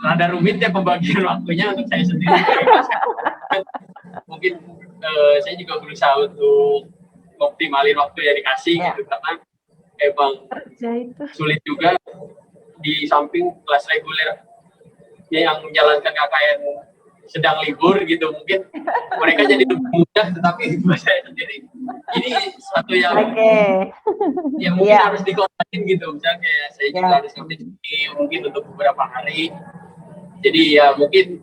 S14: rada rumit ya pembagian waktunya untuk saya sendiri. Mungkin saya juga berusaha untuk optimalin waktu yang dikasih gitu, karena emang sulit juga di samping kelas reguler yang menjalankan KKN sedang libur gitu, mungkin mereka jadi lebih mudah, tetapi saya sendiri ini satu yang yang mungkin harus dikelompokkan gitu, misalnya kayak saya juga harus ngambil cuti mungkin untuk beberapa hari. Jadi ya mungkin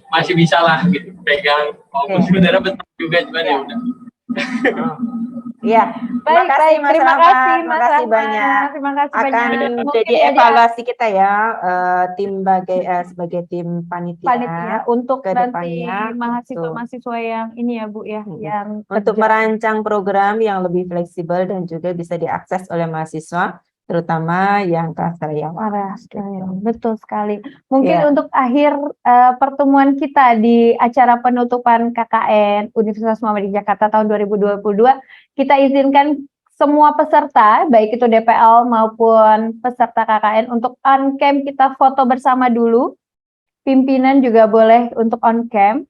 S14: masih bisa lah gitu pegang, walaupun sebenarnya besar juga, cuman ya udah.
S4: Iya,
S1: Baik, terima kasih Mas
S4: makasih
S1: Rahmat.
S4: banyak.
S1: Terima kasih
S4: Akan
S1: banyak. Mungkin
S4: jadi
S1: ada
S4: evaluasi kita ya, tim sebagai tim panitia
S1: untuk
S4: ke
S1: nanti
S4: depannya
S1: mahasiswa-mahasiswa yang ini ya Bu ya, yang
S4: untuk
S1: kerja.
S4: merancang program yang lebih fleksibel dan juga bisa diakses oleh mahasiswa, terutama yang kelas karyawan.
S1: Betul sekali. Mungkin
S4: Ya.
S1: untuk akhir pertemuan kita di acara penutupan KKN Universitas Muhammadiyah Jakarta tahun 2022, kita izinkan semua peserta, baik itu DPL maupun peserta KKN, untuk on cam kita foto bersama dulu. Pimpinan juga boleh untuk on cam.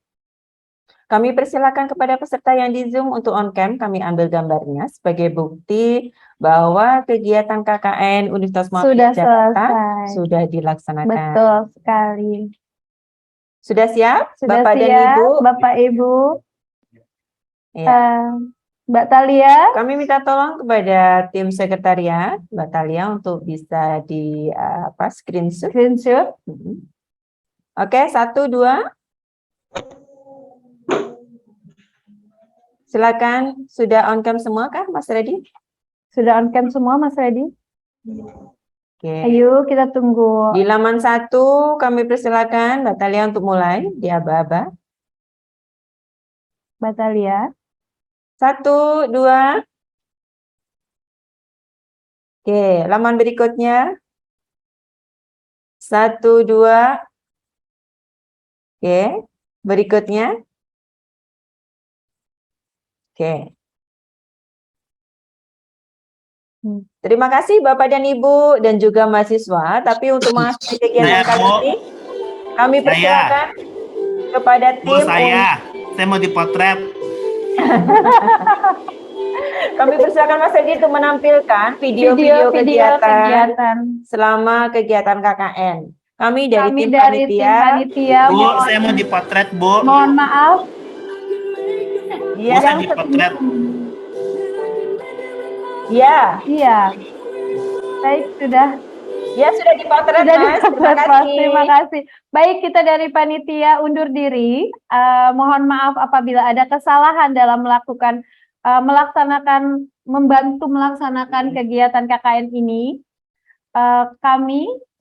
S4: Kami persilakan kepada peserta yang di Zoom untuk on cam, kami ambil gambarnya sebagai bukti bahwa kegiatan KKN Universitas Muhammadiyah Jakarta sudah dilaksanakan.
S1: Betul sekali.
S4: Sudah siap,
S1: Sudah
S4: Bapak
S1: siap,
S4: dan Ibu?
S1: Bapak Ibu.
S4: Ya.
S1: Mbak Talia.
S4: Kami minta tolong kepada tim sekretariat, Mbak Talia, untuk bisa di screenshot. Oke, 1, 2. Silakan, sudah on cam semua kah, Mas Reddy?
S1: Sudah on cam semua, Mas Reddy?
S4: Oke.
S1: Ayo, kita tunggu.
S4: Di laman 1, kami persilakan Mbak Talia untuk mulai di aba-aba.
S1: Mbak Talia.
S4: 1, 2. Oke, laman berikutnya. 1, 2. Oke, berikutnya. Oke. Terima kasih Bapak dan Ibu dan juga mahasiswa. Tapi untuk mengakhiri kegiatan kali ini, kami persilakan kepada tim.
S15: saya mau dipotret.
S4: Kami persilakan Mas Edi untuk menampilkan video-video kegiatan selama kegiatan KKN. Kami dari tim panitia.
S15: Bu, saya mau dipotret, Bu.
S1: Mohon maaf.
S4: Iya,
S15: Bu, saya dipotret.
S1: Iya. Baik, sudah.
S4: Ya, sudah dipotret, Mas. Terima kasih.
S1: Terima kasih. Baik, kita dari panitia undur diri. Mohon maaf apabila ada kesalahan dalam membantu melaksanakan kegiatan KKN ini.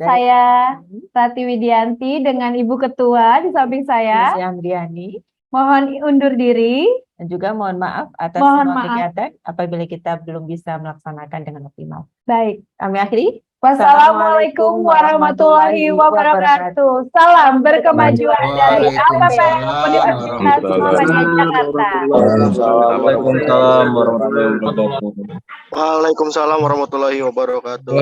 S1: Saya Rati Widianti dengan Ibu Ketua di samping saya.
S4: Mas Yamriani.
S1: Mohon undur diri.
S4: Dan juga mohon maaf atas semua kegiatan apabila kita belum bisa melaksanakan dengan optimal.
S1: Baik.
S4: Kami akhiri.
S1: Wassalamualaikum warahmatullahi wabarakatuh. Salam berkemajuan dari APPM Universitas Muhammadiyah Jakarta.
S16: Waalaikumsalam warahmatullahi wabarakatuh.
S14: Waalaikumsalam warahmatullahi wabarakatuh.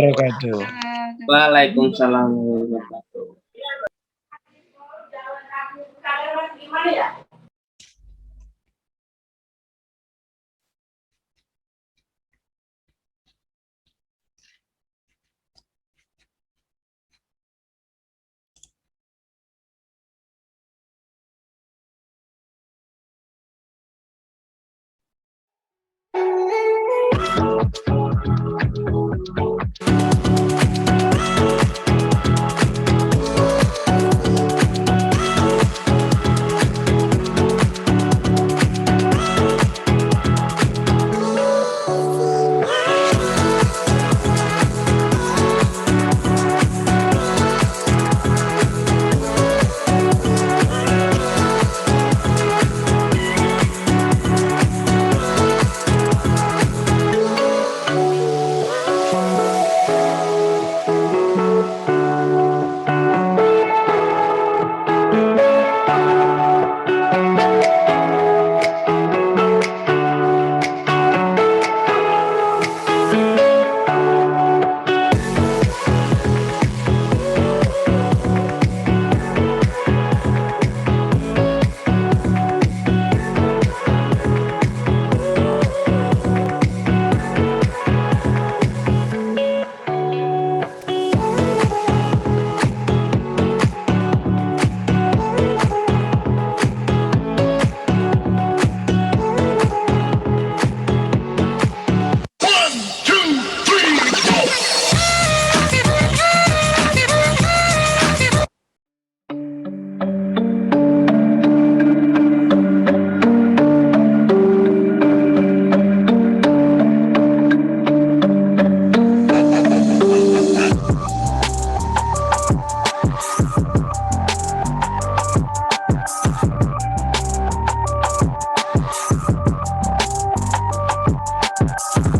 S17: wabarakatuh.